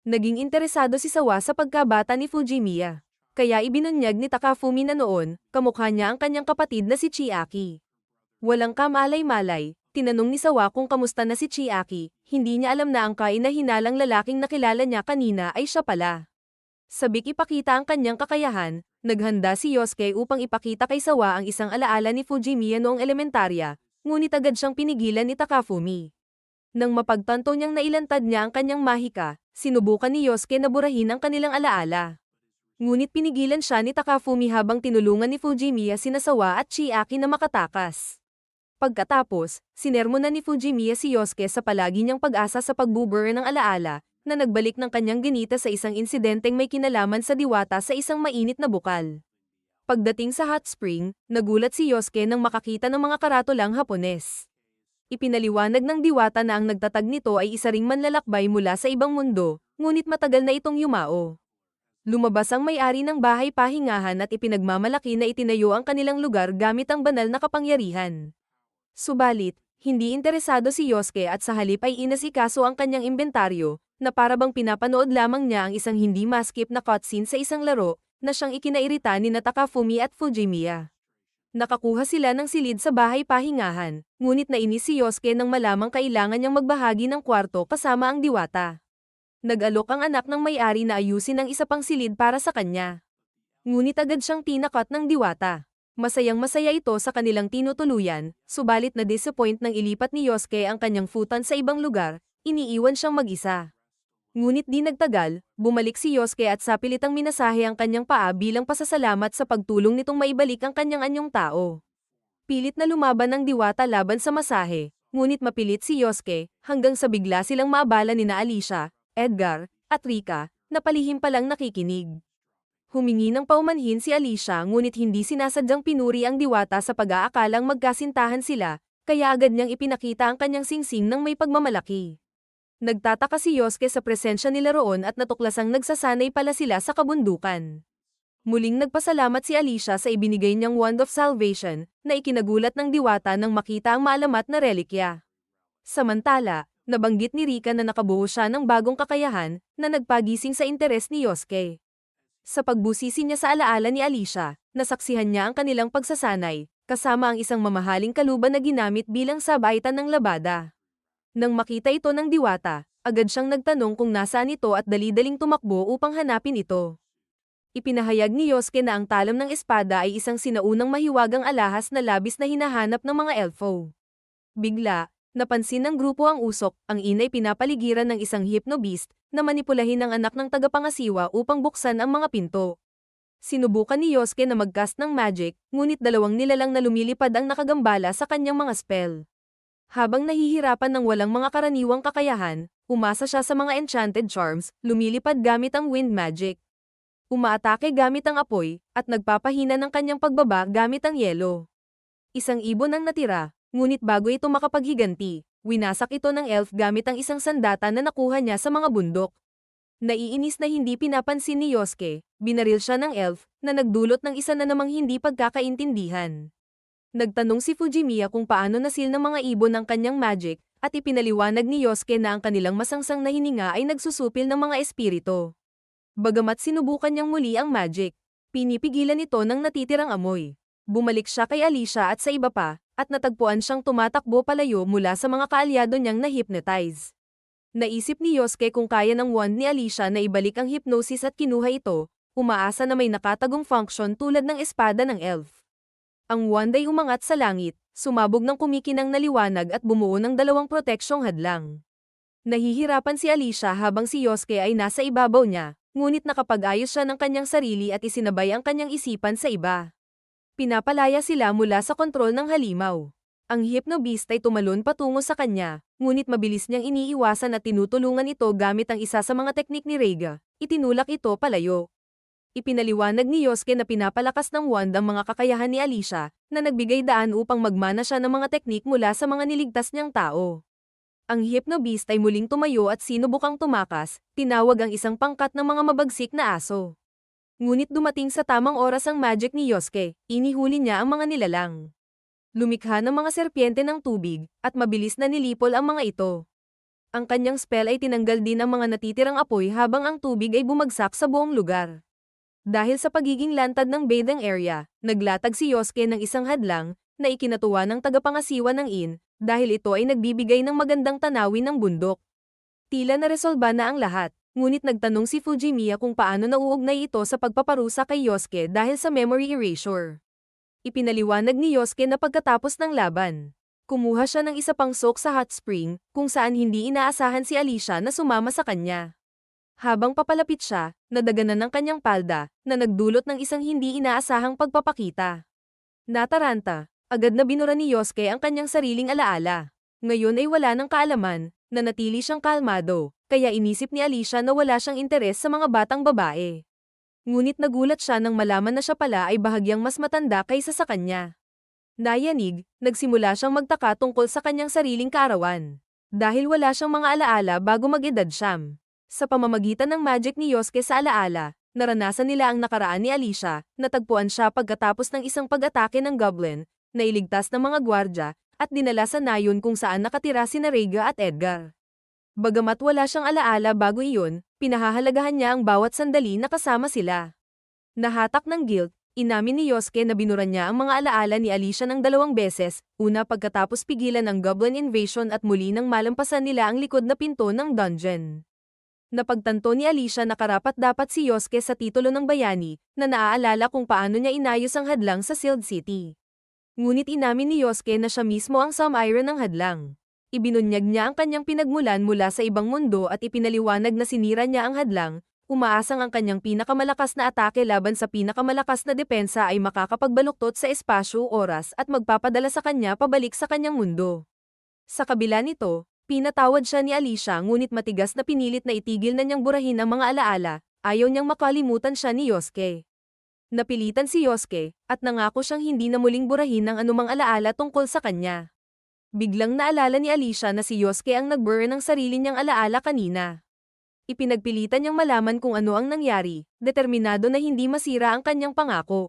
A: Naging interesado si Sawa sa pagkabata ni Fujimiya. Kaya ibinunyag ni Takafumi na noon, kamukha niya ang kanyang kapatid na si Chiaki. Walang kamalay-malay, tinanong ni Sawa kung kamusta na si Chiaki, hindi niya alam na ang kaina-hinalang lalaking nakilala niya kanina ay siya pala. Sabik ipakita ang kanyang kakayahan, naghanda si Yosuke upang ipakita kay Sawa ang isang alaala ni Fujimiya noong elementarya, ngunit agad siyang pinigilan ni Takafumi. Nang mapagtanto niyang nailantad niya ang kanyang mahika, sinubukan ni Yosuke na burahin ang kanilang alaala. Ngunit pinigilan siya ni Takafumi habang tinulungan ni Fujimiya sina Sawa at Chiaki na makatakas. Pagkatapos, sinermonan ni Fujimiya si Yosuke sa palagi niyang pag-asa sa pagbubura ng alaala, na nagbalik ng kanyang ginita sa isang insidenteng may kinalaman sa diwata sa isang mainit na bukal. Pagdating sa hot spring, nagulat si Yosuke nang makakita ng mga karatulang Hapones. Ipinaliwanag ng diwata na ang nagtatag nito ay isa ring manlalakbay mula sa ibang mundo, ngunit matagal na itong yumao. Lumabas ang may-ari ng bahay pahingahan at ipinagmamalaki na itinayo ang kanilang lugar gamit ang banal na kapangyarihan. Subalit, hindi interesado si Yosuke at sa halip ay inasikaso ang kanyang inventaryo, na para bang pinapanood lamang niya ang isang hindi maskip na cutscene sa isang laro, na siyang ikinairita ni Takafumi at Fujimiya. Nakakuha sila ng silid sa bahay pahingahan, ngunit nainis si Yosuke nang malamang kailangan niyang magbahagi ng kwarto kasama ang diwata. Nag-alok ang anak ng may-ari na ayusin ang isa pang silid para sa kanya. Ngunit agad siyang tinakot ng diwata. Masayang-masaya ito sa kanilang tinutuluyan, subalit na-disappoint nang ilipat ni Yosuke ang kanyang futon sa ibang lugar, iniiwan siyang mag-isa. Ngunit di nagtagal, bumalik si Yosuke at sapilitang minasahe ang kanyang paa bilang pasasalamat sa pagtulong nitong maibalik ang kanyang anyong tao. Pilit na lumaban ang diwata laban sa masahe, ngunit mapilit si Yosuke, hanggang sa bigla silang maabala nina Alicia, Edgar, at Rika, na palihim palang nakikinig. Humingi ng paumanhin si Alicia ngunit hindi sinasadyang pinuri ang diwata sa pag-aakalang magkasintahan sila, kaya agad niyang ipinakita ang kanyang singsing ng may pagmamalaki. Nagtataka si Yosuke sa presensya nila roon at natuklasang nagsasanay pala sila sa kabundukan. Muling nagpasalamat si Alicia sa ibinigay niyang Wand of Salvation, na ikinagulat ng diwata nang makita ang maalamat na relikya. Samantala, nabanggit ni Rika na nakabuo siya ng bagong kakayahan, na nagpagising sa interes ni Yosuke. Sa pagbusisi niya sa alaala ni Alicia, nasaksihan niya ang kanilang pagsasanay, kasama ang isang mamahaling kaluban na ginamit bilang sabaitan ng labada. Nang makita ito ng diwata, agad siyang nagtanong kung nasaan ito at dali-daling tumakbo upang hanapin ito. Ipinahayag ni Yosuke na ang talam ng espada ay isang sinaunang mahiwagang alahas na labis na hinahanap ng mga elfo. Bigla, napansin ng grupo ang usok, ang inay pinapaligiran ng isang hypno-beast, na manipulahin ang anak ng tagapangasiwa upang buksan ang mga pinto. Sinubukan ni Yosuke na mag-cast ng magic, ngunit dalawang nilalang na lumilipad ang nakagambala sa kanyang mga spell. Habang nahihirapan ng walang mga karaniwang kakayahan, umasa siya sa mga enchanted charms, lumilipad gamit ang wind magic. Umaatake gamit ang apoy, at nagpapahina ng kanyang pagbaba gamit ang yelo. Isang ibon ang natira, ngunit bago ito makapaghiganti, winasak ito ng elf gamit ang isang sandata na nakuha niya sa mga bundok. Naiinis na hindi pinapansin ni Yosuke, binaril siya ng elf, na nagdulot ng isa na namang hindi pagkakaintindihan. Nagtanong si Fujimiya kung paano nasil ng mga ibon ang kanyang magic, at ipinaliwanag ni Yosuke na ang kanilang masangsang na hininga ay nagsusupil ng mga espiritu. Bagamat sinubukan niyang muli ang magic, pinipigilan ito ng natitirang amoy. Bumalik siya kay Alicia at sa iba pa, at natagpuan siyang tumatakbo palayo mula sa mga kaalyado niyang na-hypnotize. Naisip ni Yosuke kung kaya ng wand ni Alicia na ibalik ang hypnosis at kinuha ito, umaasa na may nakatagong function tulad ng espada ng elf. Ang wand ay umangat sa langit, sumabog ng kumikinang na liwanag at bumuo ng dalawang proteksyong hadlang. Nahihirapan si Alicia habang si Yosuke ay nasa ibabaw niya, ngunit nakapag-ayos siya ng kanyang sarili at isinabay ang kanyang isipan sa iba. Pinapalaya sila mula sa kontrol ng halimaw. Ang hypno-beast ay tumalon patungo sa kanya, ngunit mabilis niyang iniiwasan at tinutulungan ito gamit ang isa sa mga teknik ni Reiga, itinulak ito palayo. Ipinaliwanag ni Yosuke na pinapalakas ng wand ang mga kakayahan ni Alicia, na nagbigay daan upang magmana siya ng mga teknik mula sa mga niligtas niyang tao. Ang Hypno Beast ay muling tumayo at sinubukang tumakas, tinawag ang isang pangkat ng mga mabagsik na aso. Ngunit dumating sa tamang oras ang magic ni Yosuke, inihuli niya ang mga nilalang. Lumikha ng mga serpiente ng tubig, at mabilis na nilipol ang mga ito. Ang kanyang spell ay tinanggal din ang mga natitirang apoy habang ang tubig ay bumagsak sa buong lugar. Dahil sa pagiging lantad ng bathing area, naglatag si Yosuke ng isang hadlang, na ikinatuwa ng tagapangasiwa ng inn, dahil ito ay nagbibigay ng magandang tanawin ng bundok. Tila naresolba na ang lahat, ngunit nagtanong si Fujimiya kung paano nauugnay ito sa pagpaparusa kay Yosuke dahil sa memory erasure. Ipinaliwanag ni Yosuke na pagkatapos ng laban, kumuha siya ng isa pang soak sa hot spring, kung saan hindi inaasahan si Alicia na sumama sa kanya. Habang papalapit siya, nadaganan ng kanyang palda, na nagdulot ng isang hindi inaasahang pagpapakita. Nataranta, agad na binura ni Yosuke ang kanyang sariling alaala. Ngayon ay wala ng kaalaman, nanatili siyang kalmado, kaya inisip ni Alicia na wala siyang interes sa mga batang babae. Ngunit nagulat siya nang malaman na siya pala ay bahagyang mas matanda kaysa sa kanya. Nayanig, nagsimula siyang magtaka tungkol sa kanyang sariling kaarawan. Dahil wala siyang mga alaala bago mag-edad siyam. Sa pamamagitan ng magic ni Yosuke sa alaala, naranasan nila ang nakaraan ni Alicia, natagpuan siya pagkatapos ng isang pag-atake ng goblin, na iligtas ng mga gwardya, at dinala sa nayon kung saan nakatira sina Rega at Edgar. Bagamat wala siyang alaala bago iyon, pinahahalagahan niya ang bawat sandali na kasama sila. Nahatak ng guilt, inamin ni Yosuke na binuran niya ang mga alaala ni Alicia ng 2 beses, una pagkatapos pigilan ang goblin invasion at muli nang malampasan nila ang likod na pinto ng dungeon. Napagtanto ni Alicia na karapat-dapat si Yosuke sa titulo ng bayani, na naaalala kung paano niya inayos ang hadlang sa Sealed City. Ngunit inamin ni Yosuke na siya mismo ang Sum-Iron ng hadlang. Ibinunyag niya ang kanyang pinagmulan mula sa ibang mundo at ipinaliwanag na sinira niya ang hadlang, umaasang ang kanyang pinakamalakas na atake laban sa pinakamalakas na depensa ay makakapagbaluktot sa espasyo, oras at magpapadala sa kanya pabalik sa kanyang mundo. Sa kabila nito, pinatawad siya ni Alicia ngunit matigas na pinilit na itigil na niyang burahin ang mga alaala, ayaw niyang makalimutan siya ni Yosuke. Napilitan si Yosuke, at nangako siyang hindi na muling burahin ang anumang alaala tungkol sa kanya. Biglang naalala ni Alicia na si Yosuke ang nag-burn ng sarili niyang alaala kanina. Ipinagpilitan niyang malaman kung ano ang nangyari, determinado na hindi masira ang kanyang pangako.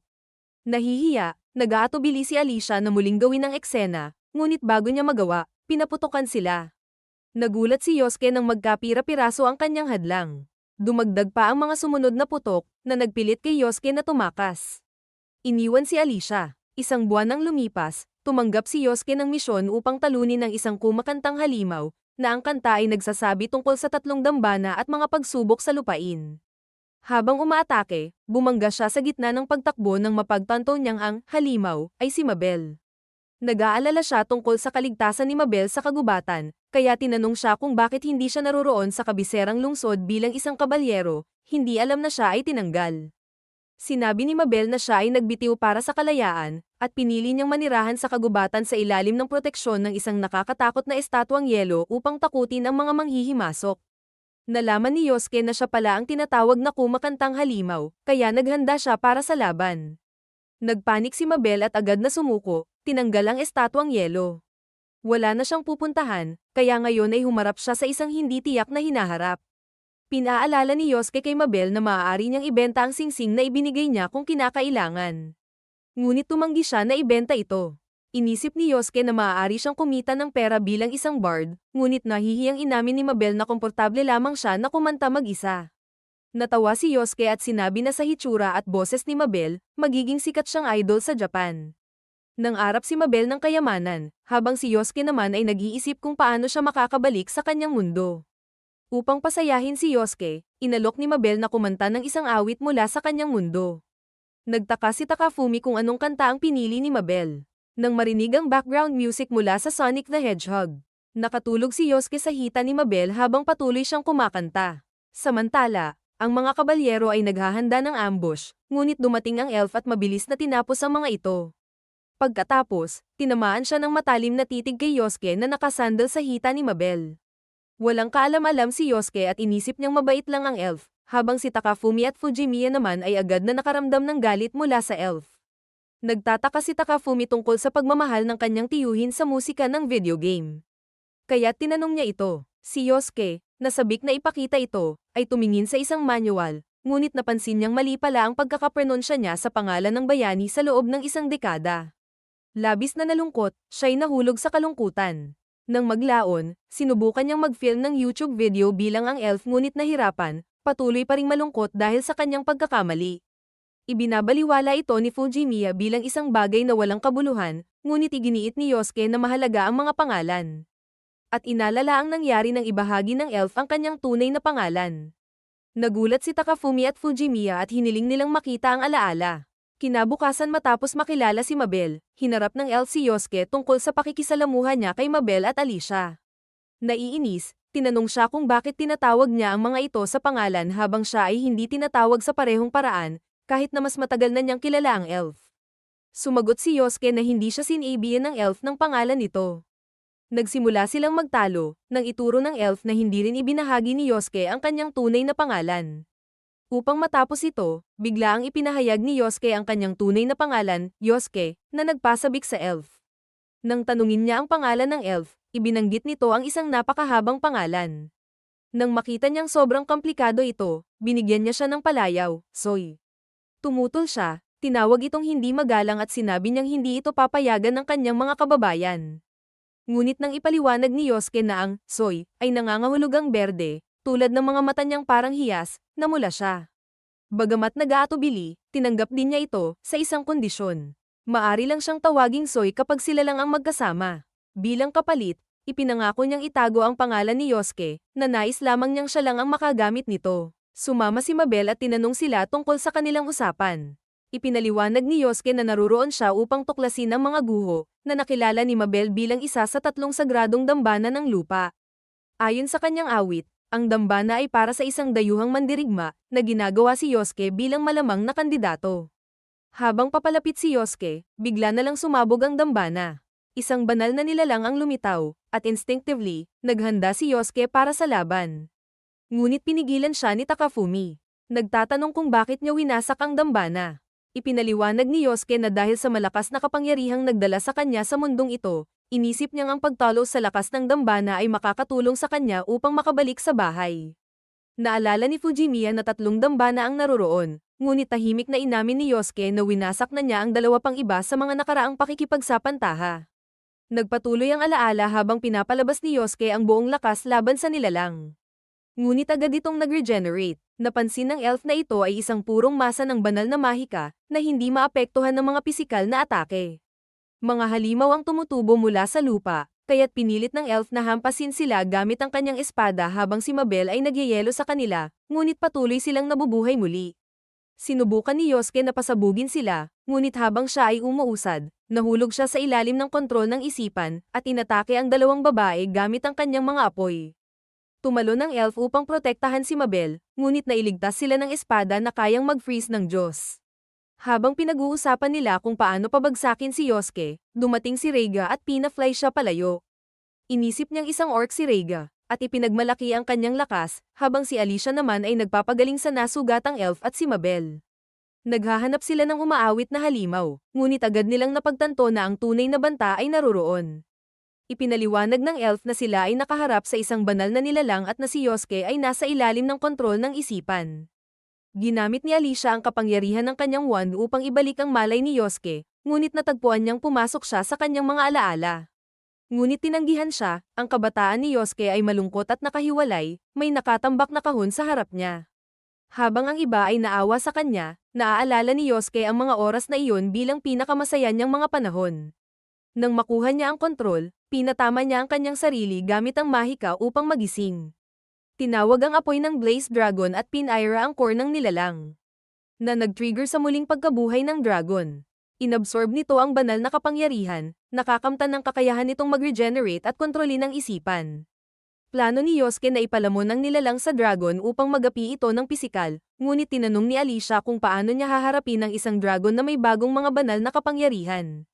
A: Nahihiya, nag-aatubili si Alicia na muling gawin ang eksena, ngunit bago niya magawa, pinaputokan sila. Nagulat si Yosuke nang magkapira-piraso ang kanyang hadlang. Dumagdag pa ang mga sumunod na putok, na nagpilit kay Yosuke na tumakas. Iniwan si Alicia. Isang buwan nang lumipas, tumanggap si Yosuke ng misyon upang talunin ang isang kumakantang halimaw, na ang kanta ay nagsasabi tungkol sa 3 dambana at mga pagsubok sa lupain. Habang umaatake, bumangga siya sa gitna ng pagtakbo nang mapagtanto niyang ang halimaw ay si Mabel. Nag-aalala siya tungkol sa kaligtasan ni Mabel sa kagubatan, kaya tinanong siya kung bakit hindi siya naroroon sa kabiserang lungsod bilang isang kabalyero, hindi alam na siya ay tinanggal. Sinabi ni Mabel na siya ay nagbitiw para sa kalayaan, at pinili niyang manirahan sa kagubatan sa ilalim ng proteksyon ng isang nakakatakot na estatwang yelo upang takutin ang mga manghihimasok. Nalaman ni Yosuke na siya pala ang tinatawag na kumakantang halimaw, kaya naghanda siya para sa laban. Nagpanik si Mabel at agad na sumuko, tinanggal ang estatwang yelo. Wala na siyang pupuntahan, kaya ngayon ay humarap siya sa isang hindi tiyak na hinaharap. Pinaalala ni Yosuke kay Mabel na maaari niyang ibenta ang singsing na ibinigay niya kung kinakailangan. Ngunit tumanggi siya na ibenta ito. Inisip ni Yosuke na maaari siyang kumita ng pera bilang isang bard, ngunit nahihiyang inamin ni Mabel na komportable lamang siya na kumanta mag-isa. Natawa si Yosuke at sinabi na sa hitsura at boses ni Mabel, magiging sikat siyang idol sa Japan. Nangarap si Mabel ng kayamanan, habang si Yosuke naman ay nag-iisip kung paano siya makakabalik sa kanyang mundo. Upang pasayahin si Yosuke, inalok ni Mabel na kumanta ng isang awit mula sa kanyang mundo. Nagtaka si Takafumi kung anong kanta ang pinili ni Mabel. Nang marinig ang background music mula sa Sonic the Hedgehog, nakatulog si Yosuke sa hita ni Mabel habang patuloy siyang kumakanta. Samantala, ang mga kabalyero ay naghahanda ng ambush, ngunit dumating ang elf at mabilis na tinapos ang mga ito. Pagkatapos, tinamaan siya ng matalim na titig kay Yosuke na nakasandal sa hita ni Mabel. Walang kaalam-alam si Yosuke at inisip niyang mabait lang ang elf, habang si Takafumi at Fujimiya naman ay agad na nakaramdam ng galit mula sa elf. Nagtataka si Takafumi tungkol sa pagmamahal ng kanyang tiyuhin sa musika ng video game. Kaya tinanong niya ito. Si Yosuke, na sabik na ipakita ito, ay tumingin sa isang manual, ngunit napansin niyang mali pala ang pagkakapronunsya niya sa pangalan ng bayani sa loob ng isang dekada. Labis na nalungkot, siya'y nahulog sa kalungkutan. Nang maglaon, sinubukan niyang mag-film ng YouTube video bilang ang elf ngunit nahirapan, patuloy pa ring malungkot dahil sa kanyang pagkakamali. Ibinabaliwala ito ni Fujimiya bilang isang bagay na walang kabuluhan, ngunit iginiit ni Yosuke na mahalaga ang mga pangalan. At inalala ang nangyari ng ibahagi ng elf ang kanyang tunay na pangalan. Nagulat si Takafumi at Fujimiya at hiniling nilang makita ang alaala. Kinabukasan matapos makilala si Mabel, hinarap ng elf si Yosuke tungkol sa pakikisalamuha niya kay Mabel at Alicia. Naiinis, tinanong siya kung bakit tinatawag niya ang mga ito sa pangalan habang siya ay hindi tinatawag sa parehong paraan, kahit na mas matagal na niyang kilala ang elf. Sumagot si Yosuke na hindi siya sinabihan ng elf ng pangalan nito. Nagsimula silang magtalo, nang ituro ng elf na hindi rin ibinahagi ni Yosuke ang kanyang tunay na pangalan. Upang matapos ito, bigla ang ipinahayag ni Yosuke ang kanyang tunay na pangalan, Yosuke, na nagpasabik sa elf. Nang tanungin niya ang pangalan ng elf, ibinanggit nito ang isang napakahabang pangalan. Nang makita niyang sobrang komplikado ito, binigyan niya siya ng palayaw, Soy. Tumutol siya, tinawag itong hindi magalang at sinabi niyang hindi ito papayagan ng kanyang mga kababayan. Ngunit nang ipaliwanag ni Yosuke na ang Soy ay nangangahulugang berde, tulad ng mga mata niyang parang hiyas, namula siya. Bagamat nag-aatubili, tinanggap din niya ito sa isang kondisyon. Maari lang siyang tawaging Soy kapag sila lang ang magkasama. Bilang kapalit, ipinangako niyang itago ang pangalan ni Yosuke, na nais lamang niyang siya lang ang makagamit nito. Sumama si Mabel at tinanong sila tungkol sa kanilang usapan. Ipinaliwanag ni Yosuke na naruroon siya upang tuklasin ang mga guho, na nakilala ni Mabel bilang isa sa 3 sagradong dambana ng lupa. Ayon sa kanyang awit, ang dambana ay para sa isang dayuhang mandirigma, na ginagawa si Yosuke bilang malamang na kandidato. Habang papalapit si Yosuke, bigla na lang sumabog ang dambana. Isang banal na nilalang ang lumitaw, at instinctively, naghanda si Yosuke para sa laban. Ngunit pinigilan siya ni Takafumi. Nagtatanong kung bakit niya winasak ang dambana. Ipinaliwanag ni Yosuke na dahil sa malakas na kapangyarihang nagdala sa kanya sa mundong ito, inisip niyang ang pagtalo sa lakas ng dambana ay makakatulong sa kanya upang makabalik sa bahay. Naalala ni Fujimiya na 3 dambana ang naroroon, ngunit tahimik na inamin ni Yosuke na winasak na niya ang 2 pang iba sa mga nakaraang pakikipagsapantaha. Nagpatuloy ang alaala habang pinapalabas ni Yosuke ang buong lakas laban sa nilalang. Ngunit agad itong nag-regenerate. Napansin ng elf na ito ay isang purong masa ng banal na mahika, na hindi maapektuhan ng mga pisikal na atake. Mga halimaw ang tumutubo mula sa lupa, kaya't pinilit ng elf na hampasin sila gamit ang kanyang espada habang si Mabel ay nagyayelo sa kanila, ngunit patuloy silang nabubuhay muli. Sinubukan ni Yosuke na pasabugin sila, ngunit habang siya ay umuusad, nahulog siya sa ilalim ng kontrol ng isipan, at inatake ang 2 babae gamit ang kanyang mga apoy. Tumalo ng elf upang protektahan si Mabel, ngunit nailigtas sila ng espada na kayang mag-freeze ng Diyos. Habang pinag-uusapan nila kung paano pabagsakin si Yosuke, dumating si Reiga at pina-fly siya palayo. Inisip niyang isang orc si Reiga, at ipinagmalaki ang kanyang lakas, habang si Alicia naman ay nagpapagaling sa nasugatang elf at si Mabel. Naghahanap sila ng umaawit na halimaw, ngunit agad nilang napagtanto na ang tunay na banta ay naroroon. Ipinaliwanag ng elf na sila ay nakaharap sa isang banal na nilalang at na si Yosuke ay nasa ilalim ng kontrol ng isipan. Ginamit ni Alicia ang kapangyarihan ng kanyang wand upang ibalik ang malay ni Yosuke, ngunit natagpuan niyang pumasok siya sa kanyang mga alaala. Ngunit tinanggihan siya, ang kabataan ni Yosuke ay malungkot at nakahiwalay, may nakatambak na kahon sa harap niya. Habang ang iba ay naawa sa kanya, naaalala ni Yosuke ang mga oras na iyon bilang pinakamasaya niyang mga panahon. Nang makuha niya ang kontrol, pinatama niya ang kanyang sarili gamit ang mahika upang magising. Tinawag ang apoy ng Blaze Dragon at pinaira ang core ng nilalang, na nag-trigger sa muling pagkabuhay ng dragon. Inabsorb nito ang banal na kapangyarihan, nakakamtan ng kakayahan nitong mag-regenerate at kontrolin ang isipan. Plano ni Yosuke na ipalamon ang nilalang sa dragon upang magapi ito ng pisikal, ngunit tinanong ni Alicia kung paano niya haharapin ang isang dragon na may bagong mga banal na kapangyarihan.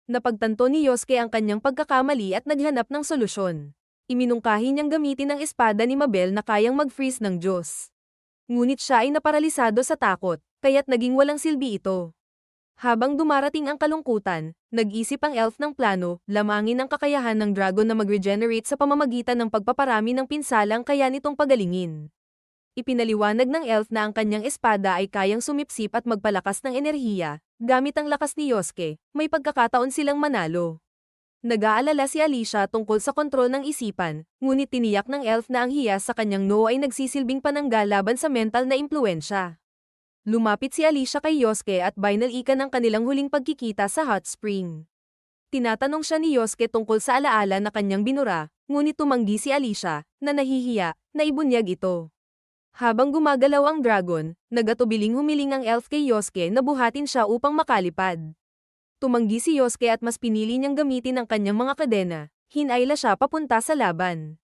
A: Napagtanto ni Yosuke ang kanyang pagkakamali at naghanap ng solusyon. Iminungkahi niyang gamitin ang espada ni Mabel na kayang mag-freeze ng Diyos. Ngunit siya ay naparalisado sa takot, kaya't naging walang silbi ito. Habang dumarating ang kalungkutan, nag-isip ang elf ng plano, lamangin ang kakayahan ng dragon na mag-regenerate sa pamamagitan ng pagpaparami ng pinsalang kaya nitong pagalingin. Ipinaliwanag ng elf na ang kanyang espada ay kayang sumipsip at magpalakas ng enerhiya. Gamit ang lakas ni Yosuke, may pagkakataon silang manalo. Nag-aalala si Alicia tungkol sa kontrol ng isipan, ngunit tiniyak ng elf na ang hiyas sa kanyang noo ay nagsisilbing pananggal laban sa mental na impluensya. Lumapit si Alicia kay Yosuke at binalikan ang kanilang huling pagkikita sa hot spring. Tinatanong siya ni Yosuke tungkol sa alaala na kanyang binura, ngunit tumanggi si Alicia, na nahihiya, na ibunyag ito. Habang gumagalaw ang dragon, nagatubiling humiling ang elf kay Yosuke na buhatin siya upang makalipad. Tumanggi si Yosuke at mas pinili niyang gamitin ang kanyang mga kadena, hinayla siya papunta sa laban.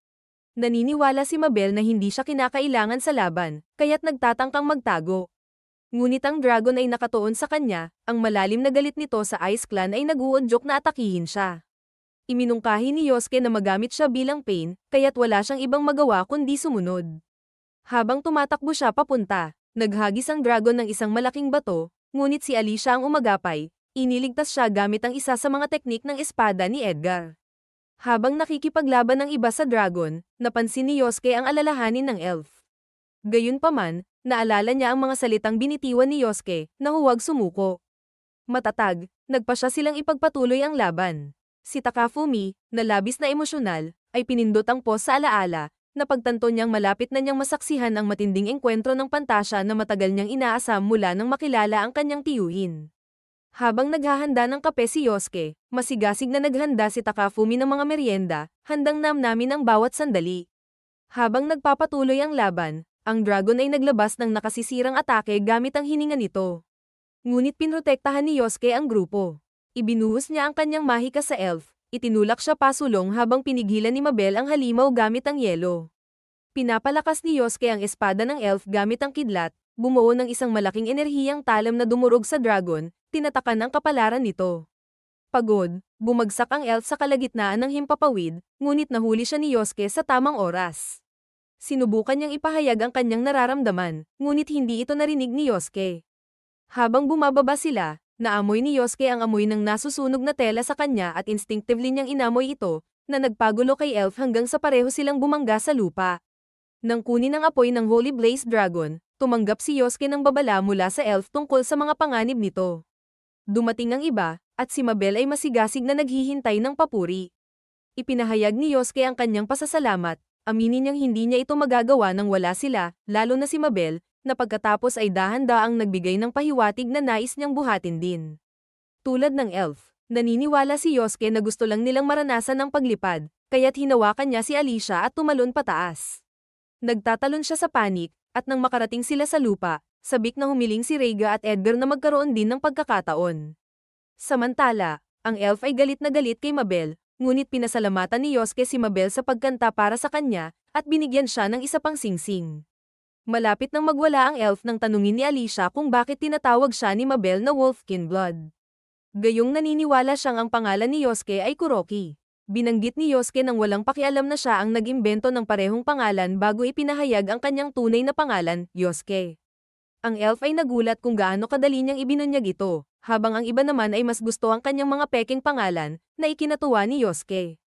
A: Naniniwala si Mabel na hindi siya kinakailangan sa laban, kaya't nagtatangkang magtago. Ngunit ang dragon ay nakatuon sa kanya, ang malalim na galit nito sa Ice Clan ay nag-uudyok na atakihin siya. Iminungkahi ni Yosuke na magamit siya bilang pain, kaya't wala siyang ibang magawa kundi sumunod. Habang tumatakbo siya papunta, naghagis ang dragon ng isang malaking bato, ngunit si Alicia ang umagapay, iniligtas siya gamit ang isa sa mga teknik ng espada ni Edgar. Habang nakikipaglaban ng iba sa dragon, napansin ni Yosuke ang alalahanin ng elf. Gayunpaman, naalala niya ang mga salitang binitiwan ni Yosuke, na huwag sumuko. Matatag, nagpa siya silang ipagpatuloy ang laban. Si Takafumi, na labis na emosyonal, ay pinindot ang pause sa alaala, na pagtanto niyang malapit na niyang masaksihan ang matinding engkwentro ng pantasya na matagal niyang inaasam mula nang makilala ang kanyang tiyuhin. Habang naghahanda ng kape si Yosuke, masigasig na naghanda si Takafumi ng mga merienda, handang namnamin ang bawat sandali. Habang nagpapatuloy ang laban, ang dragon ay naglabas ng nakasisirang atake gamit ang hininga nito. Ngunit pinrotektahan ni Yosuke ang grupo. Ibinuhos niya ang kanyang mahika sa elf, itinulak siya pasulong habang pinigilan ni Mabel ang halimaw gamit ang yelo. Pinapalakas ni Yosuke ang espada ng elf gamit ang kidlat, bumuo ng isang malaking enerhiyang talam na dumurog sa dragon, tinatakan ang kapalaran nito. Pagod, bumagsak ang elf sa kalagitnaan ng himpapawid, ngunit nahuli siya ni Yosuke sa tamang oras. Sinubukan niyang ipahayag ang kanyang nararamdaman, ngunit hindi ito narinig ni Yosuke. Habang bumababa sila, naamoy ni Yosuke ang amoy ng nasusunog na tela sa kanya at instinctively niyang inamoy ito, na nagpagulo kay elf hanggang sa pareho silang bumangga sa lupa. Nang kunin ang apoy ng Holy Blaze Dragon, tumanggap si Yosuke ng babala mula sa elf tungkol sa mga panganib nito. Dumating ang iba, at si Mabel ay masigasig na naghihintay ng papuri. Ipinahayag ni Yosuke ang kanyang pasasalamat, aminin niyang hindi niya ito magagawa nang wala sila, lalo na si Mabel, na pagkatapos ay dahan-daang nagbigay ng pahiwatig na nais niyang buhatin din. Tulad ng elf, naniniwala si Yosuke na gusto lang nilang maranasan ang paglipad, kaya't hinawakan niya si Alicia at tumalon pataas. Nagtatalon siya sa panik, at nang makarating sila sa lupa, sabik na humiling si Reiga at Edgar na magkaroon din ng pagkakataon. Samantala, ang elf ay galit na galit kay Mabel, ngunit pinasalamatan ni Yosuke si Mabel sa pagkanta para sa kanya, at binigyan siya ng isa pang singsing. Malapit nang magwala ang elf nang tanungin ni Alicia kung bakit tinatawag siya ni Mabel na Wolfkin Blood. Gayong naniniwala siyang ang pangalan ni Yosuke ay Kuroki. Binanggit ni Yosuke nang walang pakialam na siya ang nag-imbento ng parehong pangalan bago ipinahayag ang kanyang tunay na pangalan, Yosuke. Ang elf ay nagulat kung gaano kadali niyang ibinunyag ito, habang ang iba naman ay mas gusto ang kanyang mga peking pangalan, na ikinatuwa ni Yosuke.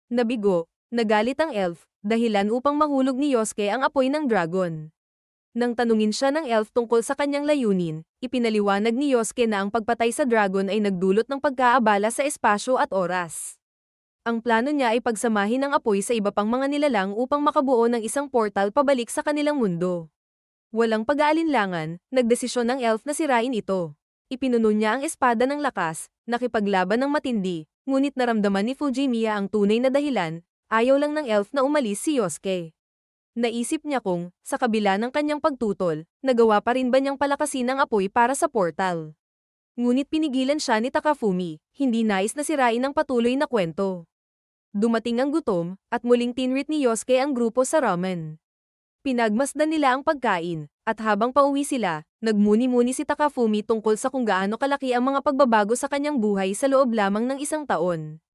A: Nabigo, nagalit ang elf, dahilan upang mahulog ni Yosuke ang apoy ng dragon. Nang tanungin siya ng elf tungkol sa kanyang layunin, ipinaliwanag ni Yosuke na ang pagpatay sa dragon ay nagdulot ng pagkaabala sa espasyo at oras. Ang plano niya ay pagsamahin ang apoy sa iba pang mga nilalang upang makabuo ng isang portal pabalik sa kanilang mundo. Walang pag-aalinlangan, nagdesisyon ng elf na sirain ito. Ipinuno niya ang espada ng lakas, nakipaglaban ng matindi, ngunit naramdaman ni Fujimiya ang tunay na dahilan, ayaw lang ng elf na umalis si Yosuke. Naisip niya kung, sa kabila ng kanyang pagtutol, nagawa pa rin ba niyang palakasin ang apoy para sa portal. Ngunit pinigilan siya ni Takafumi, hindi nais na sirain ang patuloy na kwento. Dumating ang gutom, at muling tinreat ni Yosuke ang grupo sa ramen. Pinagmasdan nila ang pagkain, at habang pauwi sila, nagmuni-muni si Takafumi tungkol sa kung gaano kalaki ang mga pagbabago sa kanyang buhay sa loob lamang ng isang taon.